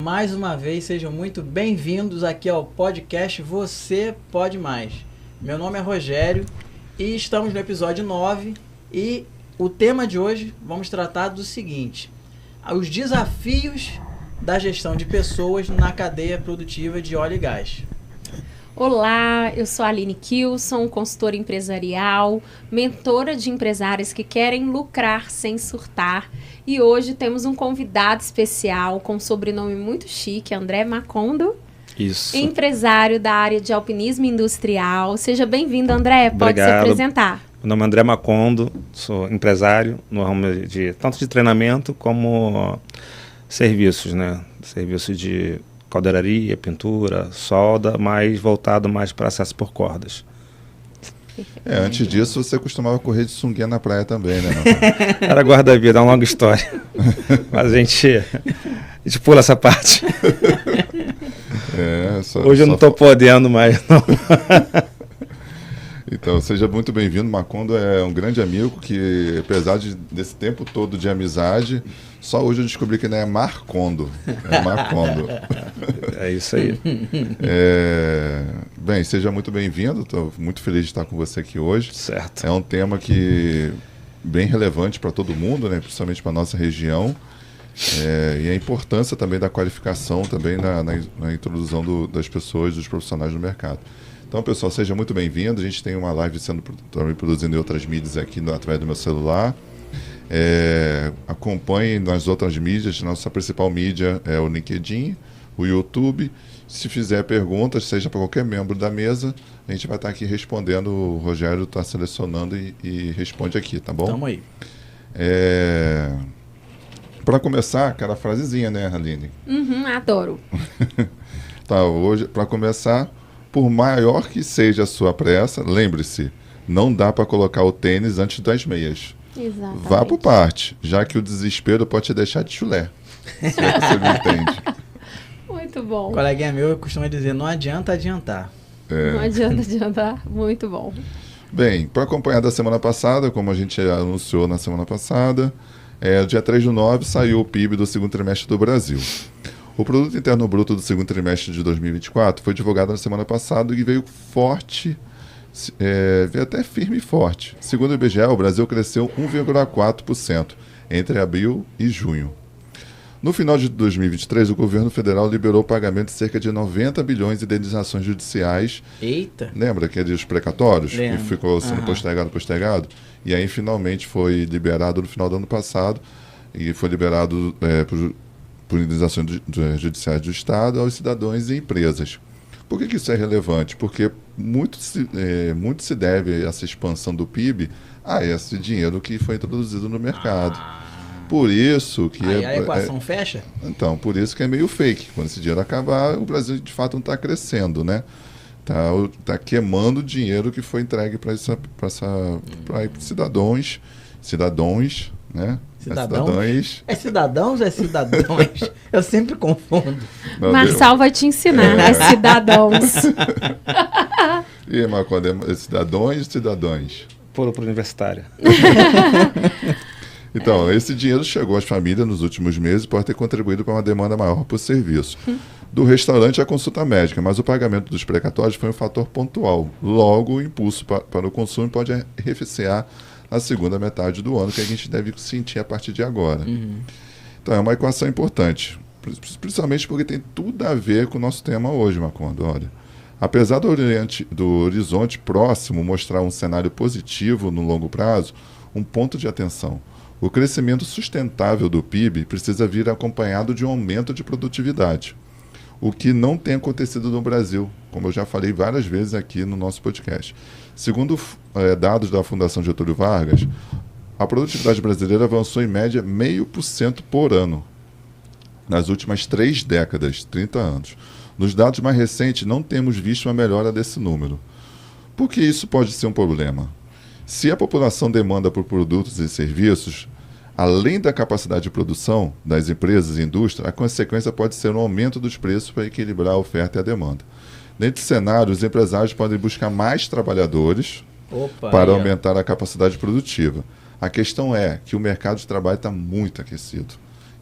Mais uma vez, sejam muito bem-vindos aqui ao podcast Você Pode Mais. Meu nome é Rogério e estamos no episódio 9 e o tema de hoje vamos tratar do seguinte: os desafios da gestão de pessoas na cadeia produtiva de óleo e gás. Olá, eu sou a Aline Kilson, consultora empresarial, mentora de empresários que querem lucrar sem surtar. E hoje temos um convidado especial com um sobrenome muito chique, André Macondo. Isso. Empresário da área de alpinismo industrial. Seja bem-vindo, André. Pode Obrigado. se apresentar. Meu nome é André Macondo, sou empresário no ramo de tanto de treinamento como serviços, né? Serviço de caldeiraria, pintura, solda, mas voltado mais para acesso por cordas. Antes disso, você costumava correr de sunguinha na praia também, né? Era guarda-vida, é uma longa história. Mas a gente pula essa parte. Hoje eu não estou podendo mais, não. Então, seja muito bem-vindo. Macondo é um grande amigo que, apesar desse tempo todo de amizade, só hoje eu descobri que não é Marcondo. É Macondo. É isso aí. Bem, seja muito bem-vindo. Estou muito feliz de estar com você aqui hoje. Certo. É um tema que bem relevante para todo mundo, né? Principalmente para a nossa região. E a importância também da qualificação também na introdução das pessoas, dos profissionais no mercado. Então, pessoal, seja muito bem-vindo. A gente tem uma live sendo também produzindo em outras mídias aqui através do meu celular. Acompanhe nas outras mídias. Nossa principal mídia é o LinkedIn, o YouTube. Se fizer perguntas, seja para qualquer membro da mesa, a gente vai estar aqui respondendo. O Rogério está selecionando e responde aqui, tá bom? Tamo aí. Para começar, aquela frasezinha, né, Aline? Adoro. Tá, hoje, para começar, por maior que seja a sua pressa, lembre-se, não dá para colocar o tênis antes das meias. Exatamente. Vá por parte, já que o desespero pode te deixar de chulé. Se é que você me entende. Muito bom. Um coleguinha meu costuma dizer, não adianta adiantar. Não adianta adiantar. Muito bom. Bem, para acompanhar da semana passada, como a gente anunciou na semana passada, dia 3/9 saiu o PIB do segundo trimestre do Brasil. O Produto Interno Bruto do segundo trimestre de 2024 foi divulgado na semana passada e veio forte, veio até firme e forte. Segundo o IBGE, o Brasil cresceu 1,4% entre abril e junho. No final de 2023, o governo federal liberou o pagamento de cerca de 90 bilhões de indenizações judiciais. Eita! Lembra que é dos precatórios? Lembro. Que ficou sendo postergado? E aí finalmente foi liberado no final do ano passado e foi liberado por indenizações judiciais do Estado aos cidadãos e empresas. Por que isso é relevante? Porque muito se deve essa expansão do PIB a esse dinheiro que foi introduzido no mercado. Por isso que... Aí a equação fecha? Então, por isso que é meio fake. Quando esse dinheiro acabar, o Brasil de fato não está crescendo, né? Tá queimando o dinheiro que foi entregue para cidadãos, né? Cidadãos? É cidadãos ou é cidadãos? Eu sempre confundo. Marçal vai te ensinar. É cidadãos. Mas quando é cidadãos? Puro universitário. Então, esse dinheiro chegou às famílias nos últimos meses e pode ter contribuído para uma demanda maior por serviço. Do restaurante à consulta médica, mas o pagamento dos precatórios foi um fator pontual. Logo, o impulso para o consumo pode arrefecer na segunda metade do ano, que a gente deve sentir a partir de agora. Então, é uma equação importante, principalmente porque tem tudo a ver com o nosso tema hoje, Macondo. Olha, apesar do horizonte próximo mostrar um cenário positivo no longo prazo, um ponto de atenção. O crescimento sustentável do PIB precisa vir acompanhado de um aumento de produtividade, o que não tem acontecido no Brasil, como eu já falei várias vezes aqui no nosso podcast. Segundo dados da Fundação Getúlio Vargas, a produtividade brasileira avançou em média 0,5% por ano nas últimas 3 décadas, 30 anos. Nos dados mais recentes, não temos visto uma melhora desse número. Por que isso pode ser um problema? Se a população demanda por produtos e serviços, além da capacidade de produção das empresas e indústria, a consequência pode ser um aumento dos preços para equilibrar a oferta e a demanda. Nesse cenário, os empresários podem buscar mais trabalhadores para aumentar a capacidade produtiva. A questão é que o mercado de trabalho está muito aquecido.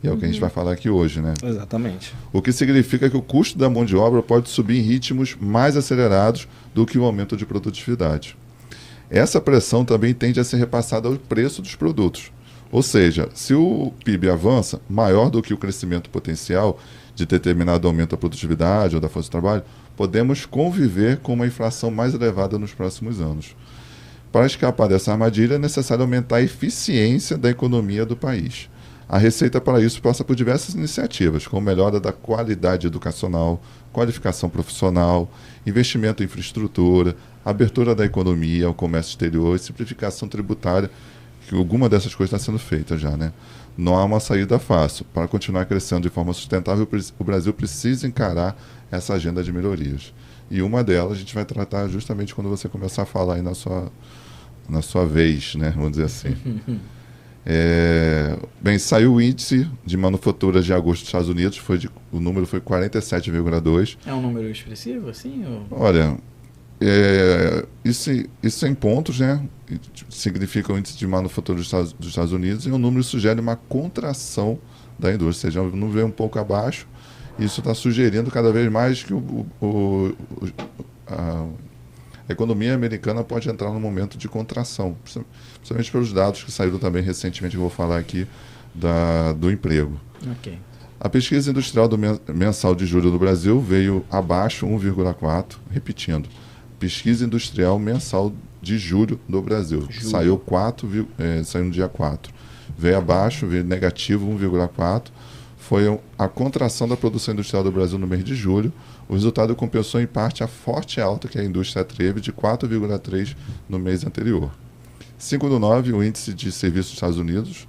E é o que a gente vai falar aqui hoje, né? Exatamente. O que significa que o custo da mão de obra pode subir em ritmos mais acelerados do que o aumento de produtividade. Essa pressão também tende a ser repassada ao preço dos produtos. Ou seja, se o PIB avança maior do que o crescimento potencial de determinado aumento da produtividade ou da força de trabalho, podemos conviver com uma inflação mais elevada nos próximos anos. Para escapar dessa armadilha, é necessário aumentar a eficiência da economia do país. A receita para isso passa por diversas iniciativas, como melhora da qualidade educacional, qualificação profissional, investimento em infraestrutura, abertura da economia ao comércio exterior e simplificação tributária, que alguma dessas coisas está sendo feita já, né? Não há uma saída fácil. Para continuar crescendo de forma sustentável, o Brasil precisa encarar essa agenda de melhorias. E uma delas a gente vai tratar justamente quando você começar a falar aí na sua vez, né? Vamos dizer assim. Bem, saiu o índice de manufaturas de agosto dos Estados Unidos, o número foi 47,2. É um número expressivo, assim? Ou... Olha, isso em pontos, né? Significa o índice de manufatura dos Estados Unidos, e o número sugere uma contração da indústria, ou seja, o número é um pouco abaixo. Isso está sugerindo cada vez mais que a economia americana pode entrar num momento de contração, principalmente pelos dados que saíram também recentemente, que eu vou falar aqui, do emprego. Okay. A pesquisa industrial do mensal de julho do Brasil veio abaixo 1,4, repetindo, pesquisa industrial mensal de julho do Brasil. Saiu no dia 4. Veio abaixo, veio negativo 1,4. Foi a contração da produção industrial do Brasil no mês de julho. O resultado compensou em parte a forte alta que a indústria teve de 4,3 no mês anterior. 5/9, o índice de serviços dos Estados Unidos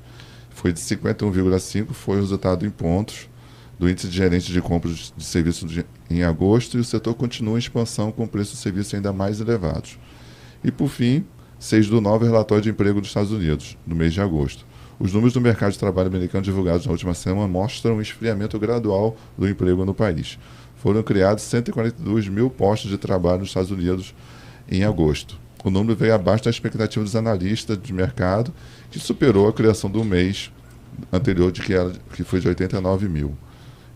foi de 51,5, foi o resultado em pontos do índice de gerente de compras de serviços em agosto, e o setor continua em expansão com preços de serviços ainda mais elevados. E, por fim, 6/9, relatório de emprego dos Estados Unidos, no mês de agosto. Os números do mercado de trabalho americano divulgados na última semana mostram um esfriamento gradual do emprego no país. Foram criados 142 mil postos de trabalho nos Estados Unidos em agosto. O número veio abaixo da expectativa dos analistas de mercado, que superou a criação do mês anterior, que foi de 89 mil.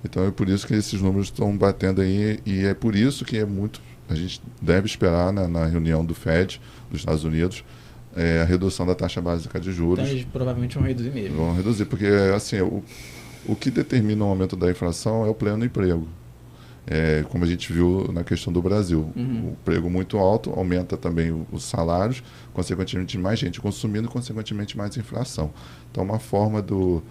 Então é por isso que esses números estão batendo aí, e é por isso que a gente deve esperar na reunião do FED dos Estados Unidos a redução da taxa básica de juros. Então eles provavelmente vão reduzir mesmo. Vão reduzir, porque assim, o que determina o aumento da inflação é o pleno emprego. Como a gente viu na questão do Brasil. O emprego muito alto aumenta também os salários, consequentemente mais gente consumindo, consequentemente mais inflação. Então uma forma do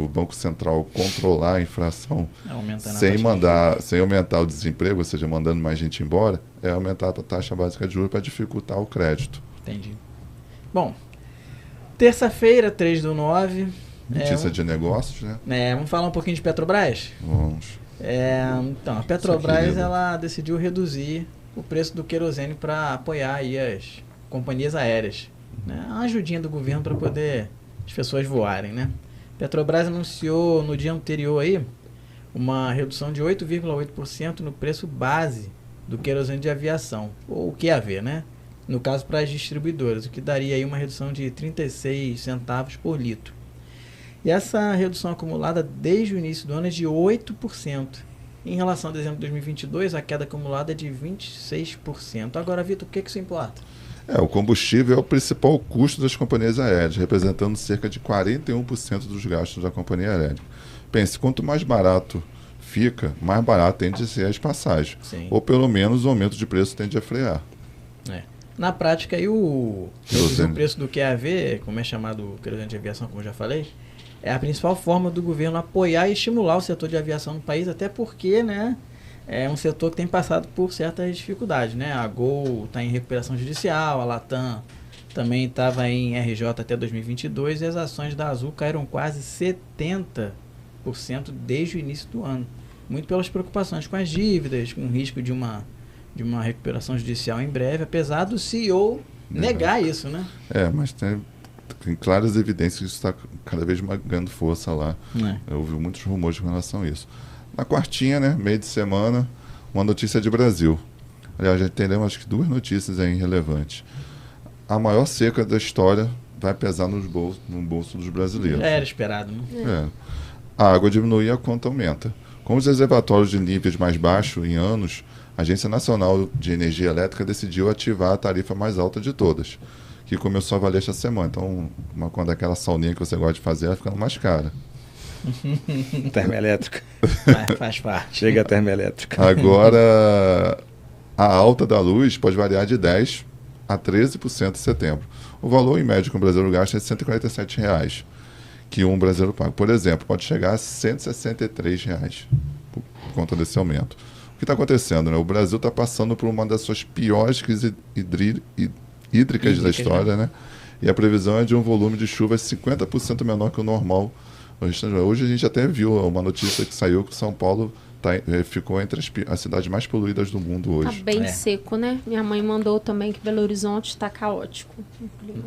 Banco Central controlar a inflação sem aumentar o desemprego, ou seja, mandando mais gente embora, é aumentar a taxa básica de juros para dificultar o crédito. Entendi. Bom, terça-feira, 3/9. Notícia de negócios, né? Vamos falar um pouquinho de Petrobras? Vamos. Então, a Petrobras ela decidiu reduzir o preço do querosene para apoiar aí as companhias aéreas. Né? Uma ajudinha do governo para poder as pessoas voarem, né? Petrobras anunciou no dia anterior aí uma redução de 8,8% no preço base do querosene de aviação, ou o QAV, né? No caso para as distribuidoras, o que daria aí uma redução de 36 centavos por litro. E essa redução acumulada desde o início do ano é de 8%. Em relação a dezembro de 2022, a queda acumulada é de 26%. Agora, Vitor, por que isso importa? O combustível é o principal custo das companhias aéreas, representando cerca de 41% dos gastos da companhia aérea. Pense, quanto mais barato fica, mais barato tende a ser as passagens. Sim. Ou pelo menos o aumento de preço tende a frear. Na prática, aí o preço do QAV, como é chamado o querosene de aviação, como eu já falei, é a principal forma do governo apoiar e estimular o setor de aviação no país, até porque, né, é um setor que tem passado por certas dificuldades, né? A Gol está em recuperação judicial, a Latam também estava em RJ até 2022 e as ações da Azul caíram quase 70% desde o início do ano. Muito pelas preocupações com as dívidas, com o risco de uma recuperação judicial em breve, apesar do CEO negar isso, né? Mas tem claras evidências que isso está cada vez mais ganhando força lá. Eu ouvi muitos rumores com relação a isso. Na quartinha, né, meio de semana, uma notícia de Brasil. Aliás, já teremos acho que 2 notícias aí relevantes. A maior seca da história vai pesar no bolso dos brasileiros. Já era esperado, né? A água diminui e a conta aumenta. Com os reservatórios de níveis mais baixos em anos, a Agência Nacional de Energia Elétrica decidiu ativar a tarifa mais alta de todas, que começou a valer esta semana. Então, quando aquela sauninha que você gosta de fazer, vai ficando mais cara. Termoelétrica. Faz parte. Chega a termoelétrica. Agora, a alta da luz pode variar de 10% a 13% em setembro. O valor em médio que o brasileiro gasta é R$ 147, que um brasileiro paga. Por exemplo, pode chegar a R$ 163 por conta desse aumento. O que está acontecendo? Né? O Brasil está passando por uma das suas piores crises hídricas da história, né? E a previsão é de um volume de chuvas 50% menor que o normal. Hoje a gente até viu uma notícia que saiu que São Paulo ficou entre as cidades mais poluídas do mundo hoje. Tá bem seco, né? Minha mãe mandou também que Belo Horizonte está caótico.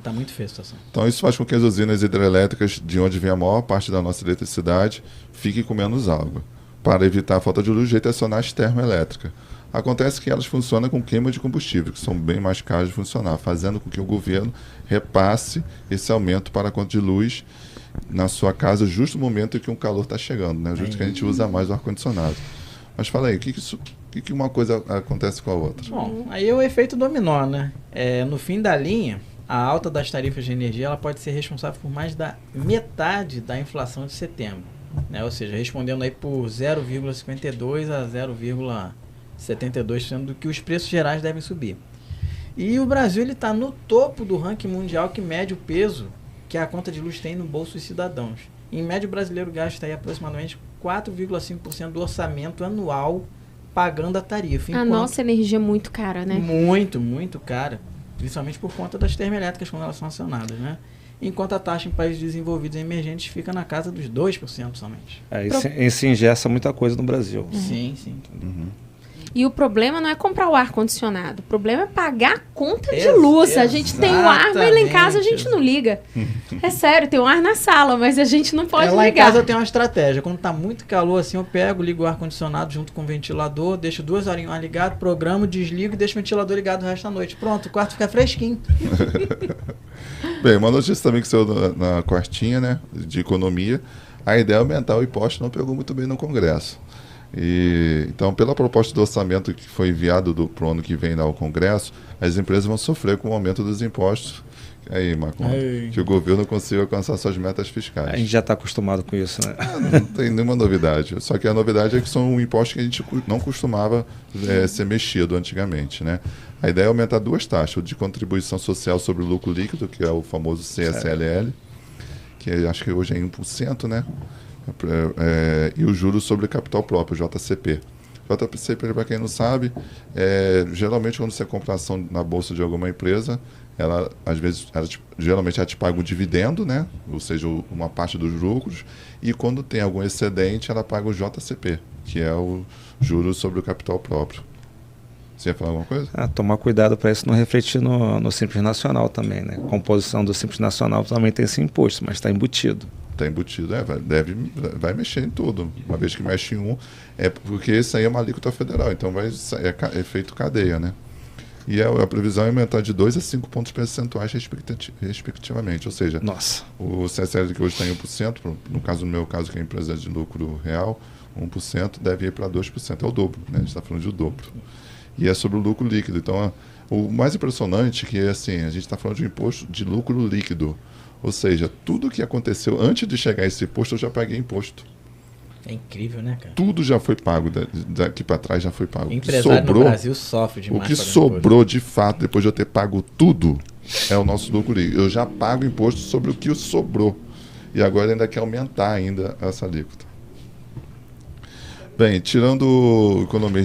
Tá muito feia a situação. Então isso faz com que as usinas hidrelétricas, de onde vem a maior parte da nossa eletricidade, fiquem com menos água. Para evitar a falta de luz, o jeito é acionar as termoelétricas. Acontece que elas funcionam com queima de combustível, que são bem mais caras de funcionar, fazendo com que o governo repasse esse aumento para a conta de luz na sua casa, justo no momento em que o calor está chegando, né? Justo que a gente usa mais o ar-condicionado. Mas fala aí, o que uma coisa acontece com a outra? Bom, aí é o efeito dominó, né? No fim da linha, a alta das tarifas de energia ela pode ser responsável por mais da metade da inflação de setembro, né? Ou seja, respondendo aí por 0,52% a 0,72% do que os preços gerais devem subir. E o Brasil está no topo do ranking mundial que mede o peso que a conta de luz tem no bolso dos cidadãos. Em média, o brasileiro gasta aí aproximadamente 4,5% do orçamento anual pagando a tarifa. A nossa energia é muito cara, né? Muito, muito cara. Principalmente por conta das termoelétricas quando elas são acionadas, né? Enquanto a taxa em países desenvolvidos e emergentes fica na casa dos 2% somente. Isso ingessa muita coisa no Brasil. Sim. Uhum. E o problema não é comprar o ar-condicionado. O problema é pagar a conta de luz. A gente tem o ar, mas lá em casa a gente não liga. É sério, tem o ar na sala, mas a gente não pode ligar. Lá em casa eu tenho uma estratégia. Quando tá muito calor assim, eu pego, ligo o ar-condicionado junto com o ventilador, deixo 2 horinhas lá ligado, programo, desligo e deixo o ventilador ligado o resto da noite. Pronto, o quarto fica fresquinho. Bem, uma notícia também que saiu na quartinha, né, de economia. A ideia é aumentar o imposto, não pegou muito bem no Congresso. Então, pela proposta do orçamento que foi enviado para o ano que vem ao Congresso, as empresas vão sofrer com o aumento dos impostos. Aí, Marco, que o governo consiga alcançar suas metas fiscais. A gente já está acostumado com isso, né? Não tem nenhuma novidade. Só que a novidade é que são impostos que a gente não costumava ser mexido antigamente, né? A ideia é aumentar 2 taxas, o de contribuição social sobre o lucro líquido, que é o famoso CSLL, que acho que hoje é 1%, né? E o juros sobre capital próprio, JCP. JCP, para quem não sabe, geralmente quando você compra ação na bolsa de alguma empresa, ela às vezes, geralmente ela te paga um dividendo, né? Ou seja, uma parte dos lucros, e quando tem algum excedente, ela paga o JCP, que é o juros sobre o capital próprio. Você ia falar alguma coisa? Tomar cuidado para isso não refletir no Simples Nacional também, né? A composição do Simples Nacional também tem esse imposto, mas está embutido. Está embutido, vai mexer em tudo. Uma vez que mexe em um, porque esse aí é uma alíquota federal, então é feito cadeia, né? E a previsão é aumentar de 2 a 5 pontos percentuais respectivamente. Ou seja, o CSL que hoje está em 1%, no meu caso, que é a empresa de lucro real, 1% deve ir para 2%, é o dobro, né? A gente está falando de o dobro. E é sobre o lucro líquido. Então, o mais impressionante é que assim, a gente está falando de um imposto de lucro líquido. Ou seja, tudo que aconteceu antes de chegar a esse imposto, eu já paguei imposto. É incrível, né, cara? Tudo já foi pago, daqui para trás já foi pago. O empresário no Brasil sofre demais. O que sobrou, de fato, depois de eu ter pago tudo, é o nosso lucro líquido. Eu já pago imposto sobre o que sobrou. E agora ainda quer aumentar ainda essa alíquota. Bem, tirando economia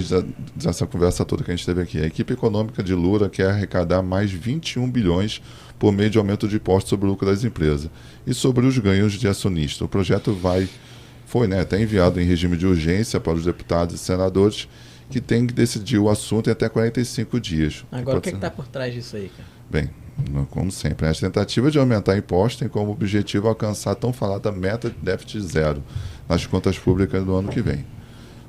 dessa conversa toda que a gente teve aqui, a equipe econômica de Lula quer arrecadar mais 21 bilhões por meio de aumento de impostos sobre o lucro das empresas e sobre os ganhos de acionista. O projeto foi até enviado em regime de urgência para os deputados e senadores que têm que decidir o assunto em até 45 dias. Agora, o que está por trás disso aí, cara? Bem, como sempre, a tentativa de aumentar impostos tem como objetivo alcançar a tão falada meta de déficit zero nas contas públicas do ano que vem.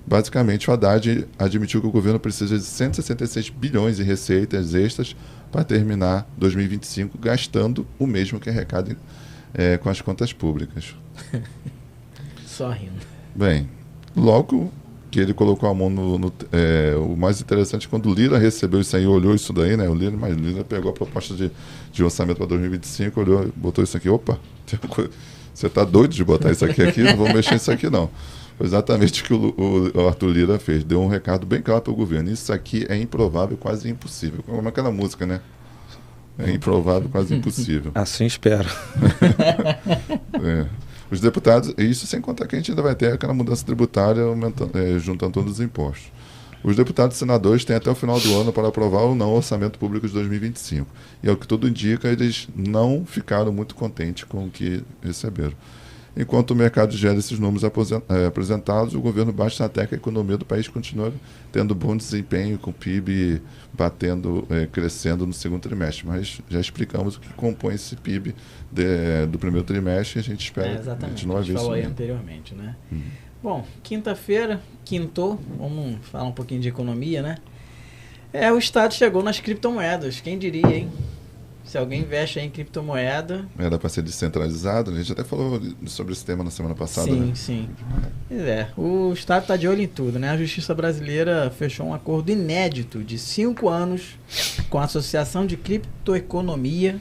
Basicamente, o Haddad admitiu que o governo precisa de 166 bilhões em receitas extras para terminar 2025, gastando o mesmo que arrecada com as contas públicas. Só rindo. Bem, logo que ele colocou a mão o mais interessante, quando o Lira recebeu isso aí, olhou isso daí, né? O Lira pegou a proposta de orçamento para 2025, olhou, botou isso aqui, opa, você está doido de botar isso aqui, não vou mexer nisso aqui não. Foi exatamente o que o Arthur Lira fez, deu um recado bem claro para o governo, isso aqui é improvável, quase impossível, como aquela música, né? É improvável, quase impossível. Assim espero. Os deputados, isso sem contar que a gente ainda vai ter aquela mudança tributária juntando todos os impostos. Os deputados e senadores têm até o final do ano para aprovar ou não o orçamento público de 2025. E ao que tudo indica, eles não ficaram muito contentes com o que receberam. Enquanto o mercado gera esses números apresentados, o governo bate na tecla que a economia do país continua tendo bom desempenho, com o PIB crescendo no segundo trimestre. Mas já explicamos o que compõe esse PIB do primeiro trimestre e a gente espera continuar a ver isso. Falou aí anteriormente, né? Bom, quinta-feira, quintou, vamos falar um pouquinho de economia, né? O Estado chegou nas criptomoedas, quem diria, hein? Se alguém investe em criptomoeda... Era para ser descentralizado, a gente até falou sobre esse tema na semana passada, sim, né? Sim, o Estado está de olho em tudo, né? A Justiça Brasileira fechou um acordo inédito de 5 anos com a Associação de Criptoeconomia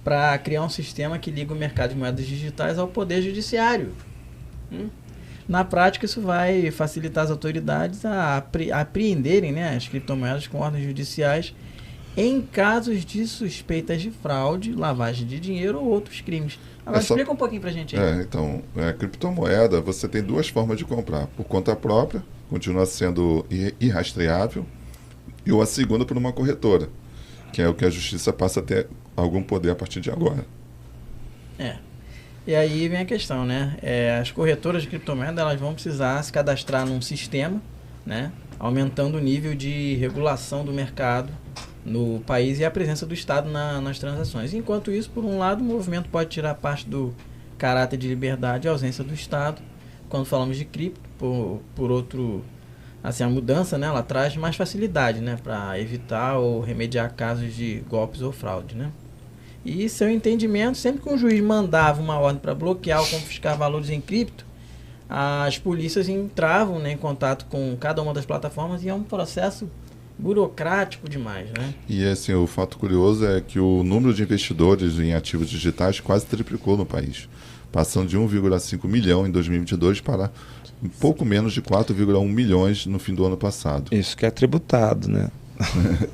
para criar um sistema que liga o mercado de moedas digitais ao Poder Judiciário. Na prática, isso vai facilitar as autoridades a apreenderem, né, as criptomoedas com ordens judiciais em casos de suspeitas de fraude, lavagem de dinheiro ou outros crimes. Agora, explica um pouquinho pra gente aí. Então, a criptomoeda, você tem duas formas de comprar. Por conta própria, continua sendo irrastreável, e a segunda por uma corretora, que é o que a Justiça passa a ter algum poder a partir de agora. E aí vem a questão, né? As corretoras de criptomoeda, elas vão precisar se cadastrar num sistema, né? Aumentando o nível de regulação do mercado no país e a presença do Estado nas transações. Enquanto isso, por um lado, o movimento pode tirar parte do caráter de liberdade e ausência do Estado. Quando falamos de cripto, por outro, assim, a mudança, né, ela traz mais facilidade, né, para evitar ou remediar casos de golpes ou fraude, né? E seu entendimento, sempre que um juiz mandava uma ordem para bloquear ou confiscar valores em cripto, as polícias entravam, né, em contato com cada uma das plataformas e é um processo burocrático demais, né? E assim, o fato curioso é que o número de investidores em ativos digitais quase triplicou no país, passando de 1,5 milhão em 2022 para um pouco menos de 4,1 milhões no fim do ano passado. Isso que é tributado, né?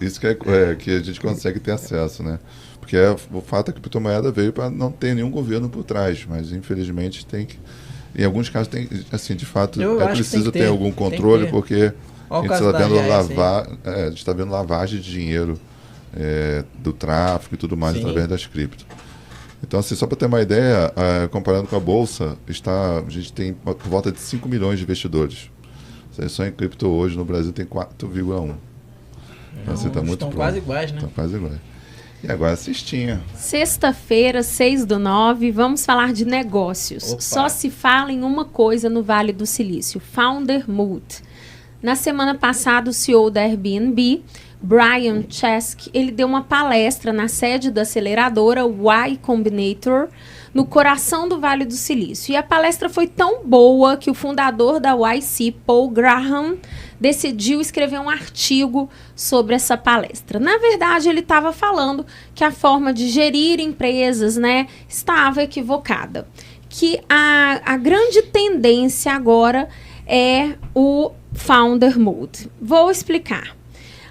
Isso que que a gente consegue ter acesso, né? Porque o fato é que a criptomoeda veio para não ter nenhum governo por trás, mas infelizmente tem que... Em alguns casos, tem, assim, de fato, preciso ter algum controle, porque a gente está vendo lavagem de dinheiro do tráfico e tudo mais através das cripto. Então, assim, só para ter uma ideia, comparando com a Bolsa, a gente tem por volta de 5 milhões de investidores. Só em cripto hoje no Brasil tem 4,1. Então, assim, tá muito estão quase iguais, né? Estão quase iguais. E agora, cestinha. Sexta-feira, 6/9, vamos falar de negócios. Opa. Só se fala em uma coisa no Vale do Silício, Founder Mood. Na semana passada, o CEO da Airbnb, Brian Chesky, ele deu uma palestra na sede da aceleradora Y Combinator, no coração do Vale do Silício. E a palestra foi tão boa que o fundador da YC, Paul Graham, decidiu escrever um artigo sobre essa palestra. Na verdade, ele estava falando que a forma de gerir empresas, né, estava equivocada. Que a grande tendência agora é o Founder Mode. Vou explicar.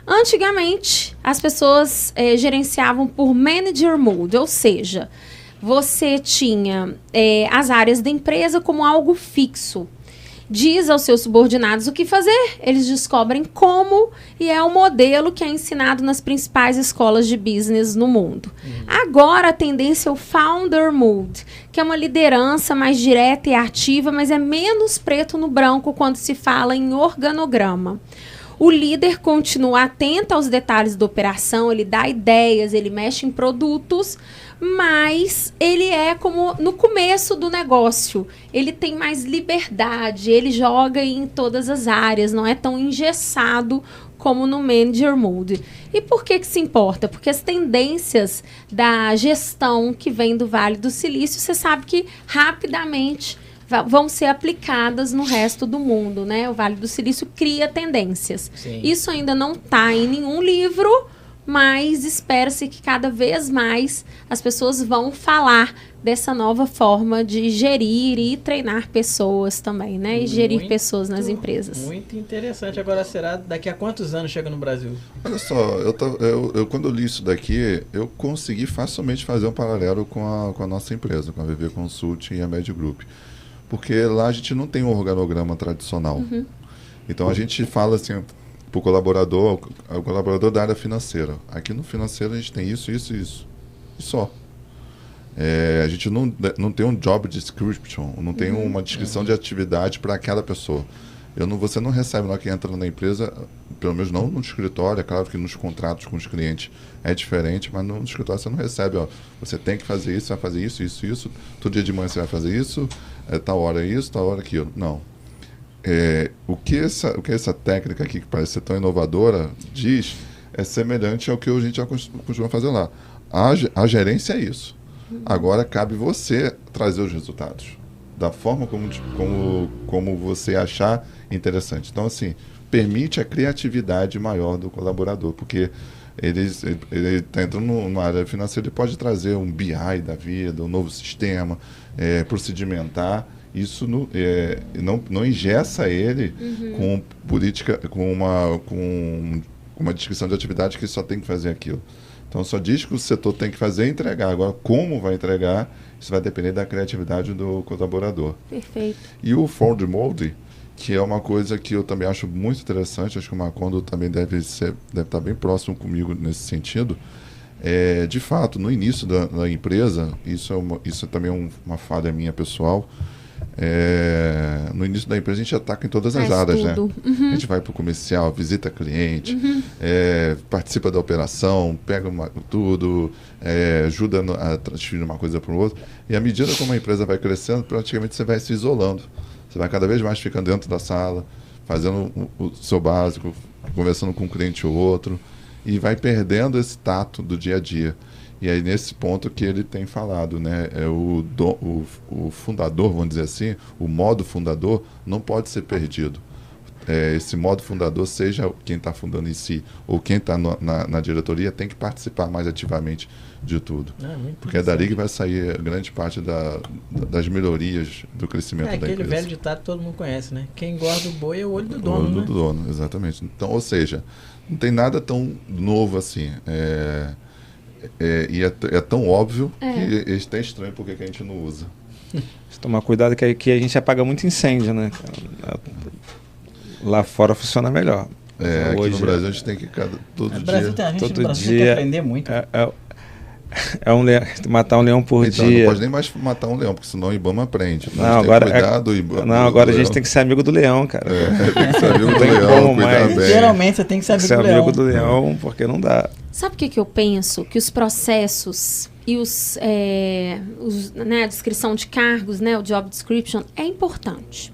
Antigamente, as pessoas gerenciavam por Manager Mode, ou seja, você tinha as áreas da empresa como algo fixo. Diz aos seus subordinados o que fazer, eles descobrem como, e é o modelo que é ensinado nas principais escolas de business no mundo. Agora a tendência é o Founder Mode, que é uma liderança mais direta e ativa, mas é menos preto no branco quando se fala em organograma. O líder continua atento aos detalhes da operação, ele dá ideias, ele mexe em produtos, mas ele é como no começo do negócio. Ele tem mais liberdade, ele joga em todas as áreas, não é tão engessado como no Manager Mode. E por que se importa? Porque as tendências da gestão que vem do Vale do Silício, você sabe que rapidamente vão ser aplicadas no resto do mundo, né? O Vale do Silício cria tendências. Sim. Isso ainda não está em nenhum livro, mas espera-se que cada vez mais as pessoas vão falar dessa nova forma de gerir e treinar pessoas também, né? E gerir pessoas nas empresas. Muito interessante. Agora, será daqui a quantos anos chega no Brasil? Olha só, eu quando eu li isso daqui, eu consegui facilmente fazer um paralelo com a nossa empresa, com a VV Consulting e a Med Group. Porque lá a gente não tem um organograma tradicional. Uhum. Então a gente fala assim para o colaborador da área financeira. Aqui no financeiro a gente tem isso, isso e isso. E só. A gente não tem um job description, não tem uma descrição de atividade para aquela pessoa. Você não recebe na hora que entra na empresa, pelo menos não no escritório, é claro que nos contratos com os clientes é diferente, mas no escritório você não recebe, você tem que fazer isso, vai fazer isso, isso, isso, todo dia de manhã você vai fazer isso, tal hora isso, tal hora aquilo. Não. O que essa técnica aqui, que parece ser tão inovadora, diz, é semelhante ao que a gente já costuma fazer lá. A gerência é isso. Agora cabe você trazer os resultados da forma como você achar interessante. Então, assim, permite a criatividade maior do colaborador, porque ele está entrando numa área financeira, ele pode trazer um BI da vida, um novo sistema, procedimentar. Isso não engessa ele com política, com uma descrição de atividade que só tem que fazer aquilo. Então, só diz que o setor tem que fazer e entregar. Agora, como vai entregar, isso vai depender da criatividade do colaborador. Perfeito. E o Forward Mode, que é uma coisa que eu também acho muito interessante, acho que o Macondo também deve estar bem próximo comigo nesse sentido. De fato, no início da empresa, isso é também uma falha minha pessoal, no início da empresa a gente ataca em todas as áreas, tudo, né? A gente vai para o comercial, visita cliente, participa da operação, pega tudo, ajuda a transferir uma coisa para o outro. E à medida como a empresa vai crescendo, praticamente você vai se isolando. Você vai cada vez mais ficando dentro da sala, fazendo o seu básico, conversando com um cliente ou outro, e vai perdendo esse tato do dia a dia. E aí, nesse ponto que ele tem falado, né? O fundador, vamos dizer assim, o modo fundador não pode ser perdido. Esse modo fundador, seja quem está fundando em si ou quem está na diretoria, tem que participar mais ativamente de tudo. Porque é dali que vai sair grande parte das melhorias do crescimento da empresa. Aquele velho ditado que todo mundo conhece, né? Quem engorda o boi é o olho do dono, O olho do dono, exatamente. Então, ou seja, não tem nada tão novo assim. E é tão óbvio que é até estranho porque que a gente não usa. Tomar cuidado que aqui a gente apaga muito incêndio, né? Lá fora funciona melhor. Aqui hoje, no Brasil a gente tem que todo dia... A gente no Brasil tem que aprender muito. Matar um leão por então, dia. Não pode nem mais matar um leão, porque senão o Ibama prende. Não, agora a gente tem que ser amigo do leão, cara. Tem que ser amigo do leão, cuidar bem. Geralmente você tem que ser amigo do leão, porque não dá. Sabe o que eu penso? Que os processos e a descrição de cargos, né, o job description, é importante.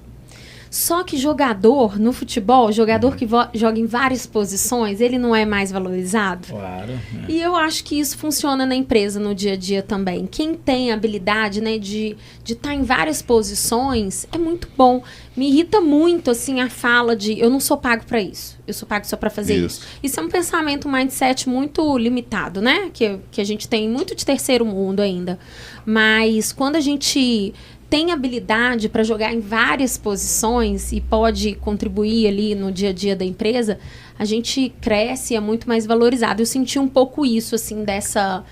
Só que jogador no futebol, jogador que joga em várias posições, ele não é mais valorizado. Claro. E eu acho que isso funciona na empresa no dia a dia também. Quem tem a habilidade, né, de estar em várias posições é muito bom. Me irrita muito assim a fala de eu não sou pago para isso, eu sou pago só para fazer isso. Isso é um pensamento, um mindset muito limitado, né? Que a gente tem muito de terceiro mundo ainda. Mas quando a gente tem habilidade para jogar em várias posições e pode contribuir ali no dia a dia da empresa, a gente cresce e é muito mais valorizado. Eu senti um pouco isso, assim, dessa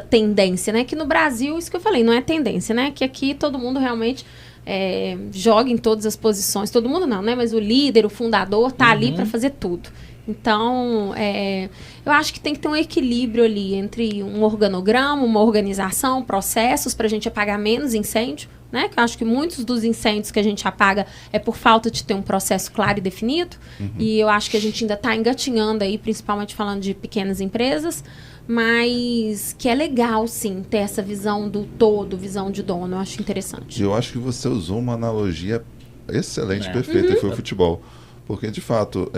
tendência, né? Que no Brasil, isso que eu falei, não é tendência, né? Que aqui todo mundo realmente joga em todas as posições. Todo mundo não, né? Mas o líder, o fundador, tá ali para fazer tudo. Então, eu acho que tem que ter um equilíbrio ali entre um organograma, uma organização, processos para a gente apagar menos incêndio, né? Que eu acho que muitos dos incêndios que a gente apaga é por falta de ter um processo claro e definido. E eu acho que a gente ainda está engatinhando aí, principalmente falando de pequenas empresas, mas que é legal, sim, ter essa visão do todo, visão de dono. Eu acho interessante. Eu acho que você usou uma analogia excelente, perfeita, e foi o futebol. Porque, de fato,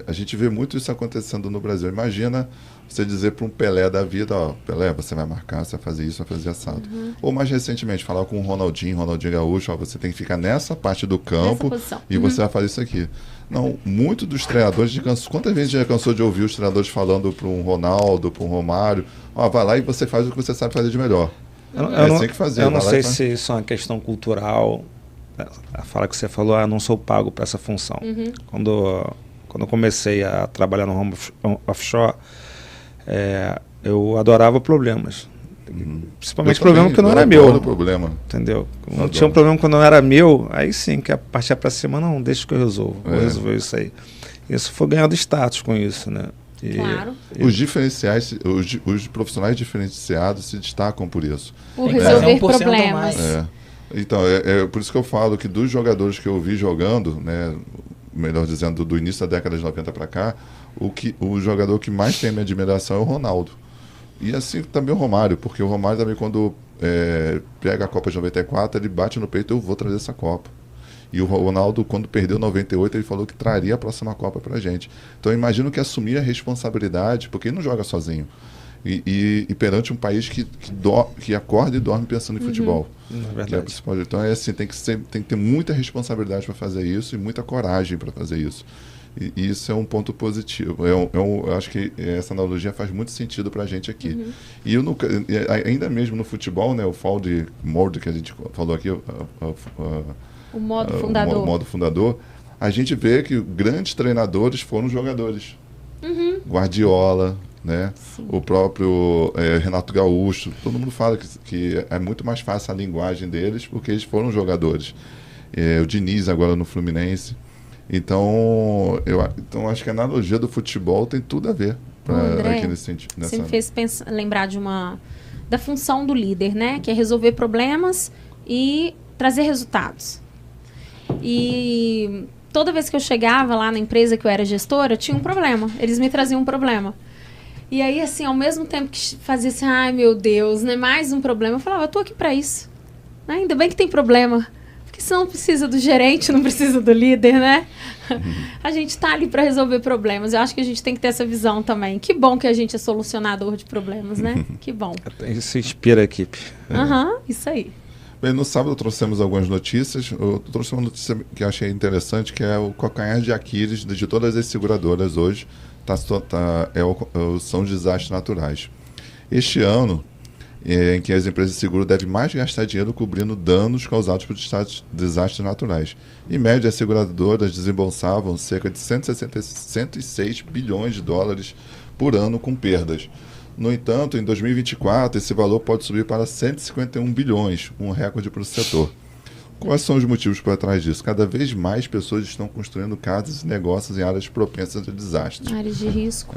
a gente vê muito isso acontecendo no Brasil. Imagina você dizer para um Pelé da vida, ó, Pelé, você vai marcar, você vai fazer isso, vai fazer assado. Ou mais recentemente, falar com o Ronaldinho Gaúcho, ó, você tem que ficar nessa parte do campo e você vai fazer isso aqui. Não, muito dos treinadores, quantas vezes já cansou de ouvir os treinadores falando para um Ronaldo, para um Romário, ó, vai lá e você faz o que você sabe fazer de melhor. Tem que fazer. Eu não sei se isso é uma questão cultural. A fala que você falou, eu não sou pago para essa função. Quando eu comecei a trabalhar no ramo offshore, eu adorava problemas. Principalmente problema que não era meu. Problema. Entendeu? Não tinha um problema que não era meu, aí sim, que a partir para cima, não, deixa que eu resolvo. Vou resolver isso aí. Isso foi ganhando status com isso, né? Claro. Os diferenciais, os profissionais diferenciados se destacam por isso. Por resolver problemas. Mais. Então, por isso que eu falo que dos jogadores que eu vi jogando, né, melhor dizendo, do início da década de 90 para cá, o jogador que mais tem minha admiração é o Ronaldo. E assim também o Romário, porque o Romário também quando pega a Copa de 94, ele bate no peito, eu vou trazer essa Copa. E o Ronaldo, quando perdeu 98, ele falou que traria a próxima Copa pra gente. Então eu imagino que assumir a responsabilidade, porque ele não joga sozinho. E perante um país que acorda e dorme pensando em futebol. Que é a principal. Então assim, tem que ter muita responsabilidade para fazer isso e muita coragem para fazer isso. E isso é um ponto positivo. Eu acho que essa analogia faz muito sentido para a gente aqui. E ainda mesmo no futebol, né, o Fold Mode que a gente falou aqui, o modo fundador. O modo fundador, a gente vê que grandes treinadores foram jogadores. Guardiola, né? O próprio Renato Gaúcho, todo mundo fala que é muito mais fácil a linguagem deles porque eles foram jogadores. O Diniz agora no Fluminense. Então acho que a analogia do futebol tem tudo a ver aqui nesse sentido. Você me fez lembrar da função do líder, né? Que é resolver problemas e trazer resultados. E toda vez que eu chegava lá na empresa que eu era gestora, tinha um problema. Eles me traziam um problema. E aí, assim, ao mesmo tempo que fazia assim, ai meu Deus, né? Mais um problema. Eu falava, eu tô aqui para isso. Né? Ainda bem que tem problema. Porque senão não precisa do gerente, não precisa do líder, né? A gente tá ali para resolver problemas. Eu acho que a gente tem que ter essa visão também. Que bom que a gente é solucionador de problemas, né? Que bom. Isso inspira a equipe. Isso aí. Bem, no sábado trouxemos algumas notícias. Eu trouxe uma notícia que eu achei interessante, que é o calcanhar de Aquiles de todas as seguradoras hoje. São os desastres naturais. Este ano, em que as empresas de seguro devem mais gastar dinheiro cobrindo danos causados por desastres naturais. Em média, as seguradoras desembolsavam cerca de 106 bilhões de dólares por ano com perdas. No entanto, em 2024, esse valor pode subir para 151 bilhões, um recorde para o setor. Quais são os motivos por trás disso? Cada vez mais pessoas estão construindo casas e negócios em áreas propensas a desastres. Áreas de risco.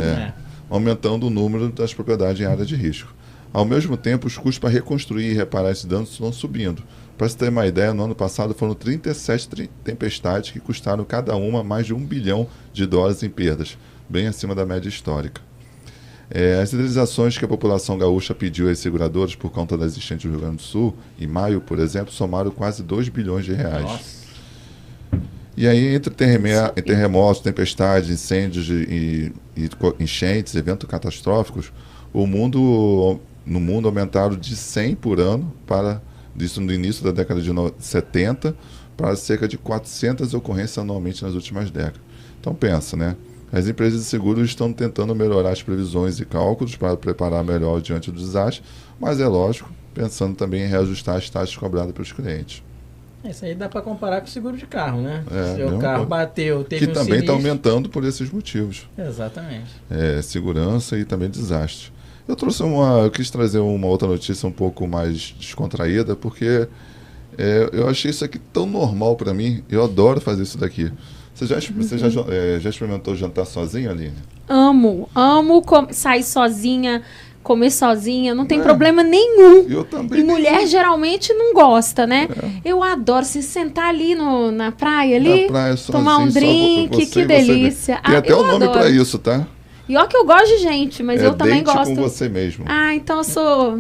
Aumentando o número das propriedades em área de risco. Ao mesmo tempo, os custos para reconstruir e reparar esses danos estão subindo. Para você ter uma ideia, no ano passado foram 37 tempestades que custaram cada uma mais de $1 bilhão em perdas, bem acima da média histórica. As indenizações que a população gaúcha pediu às seguradoras por conta das enchentes do Rio Grande do Sul, em maio, por exemplo, somaram quase R$2 bilhões. Nossa. E aí, entre terremotos, tempestades, incêndios e enchentes, eventos catastróficos, no mundo aumentaram de 100 por ano, isso no início da década de 70, para cerca de 400 ocorrências anualmente nas últimas décadas. Então pensa, né? As empresas de seguros estão tentando melhorar as previsões e cálculos para preparar melhor diante do desastre, mas é lógico, pensando também em reajustar as taxas cobradas pelos clientes. Isso aí dá para comparar com o seguro de carro, né? Se o carro bateu, teve que também está aumentando por esses motivos. Exatamente. Segurança e também desastre. Eu quis trazer uma outra notícia um pouco mais descontraída, porque eu achei isso aqui tão normal para mim. Eu adoro fazer isso daqui. Você já experimentou jantar sozinha, Aline? Amo sair sozinha, comer sozinha, não tem problema nenhum. Eu também. E mulher geralmente não gosta, né? Eu adoro se sentar ali na praia, ali, Na praia, tomar um sozinho, drink, só que você delícia. Tem até eu um nome adoro. pra isso, tá? E ó que eu gosto de gente, mas eu também date gosto. com você mesmo. Ah, então eu sou...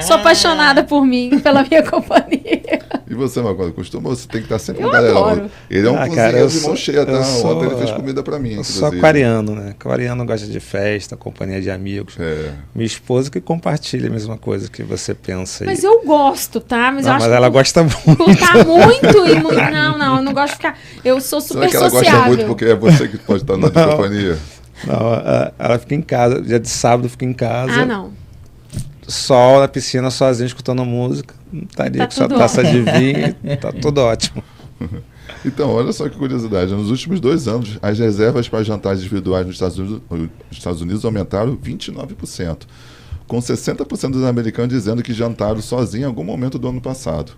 sou apaixonada por mim, pela minha companhia. E você, Macondo, você tem que estar sempre Eu com a galera. adoro. Ele é um cara, cozinheiro de mão cheia, tá? sou- Ontem ele fez comida pra mim. Eu sou inclusive. aquariano, né? Aquariano gosta de festa, companhia de amigos. É. Minha esposa que compartilha a mesma coisa que você pensa aí. Mas eu gosto, tá? Mas eu Não, acho mas que ela gosta muito. cortar muito e muito... Não, eu não gosto de ficar... Eu sou Será super que ela sociável. gosta muito porque é você que pode estar na Não. companhia? Não, ela fica em casa, dia de sábado fica em casa. Ah, não. Sol na piscina, sozinho, escutando música. Tá ali Tá com sua tudo taça de vinho, tá tudo ótimo. Então, olha só que curiosidade. Nos últimos 2 anos, as reservas para jantares individuais nos Estados Unidos aumentaram 29%, com 60% dos americanos dizendo que jantaram sozinho em algum momento do ano passado.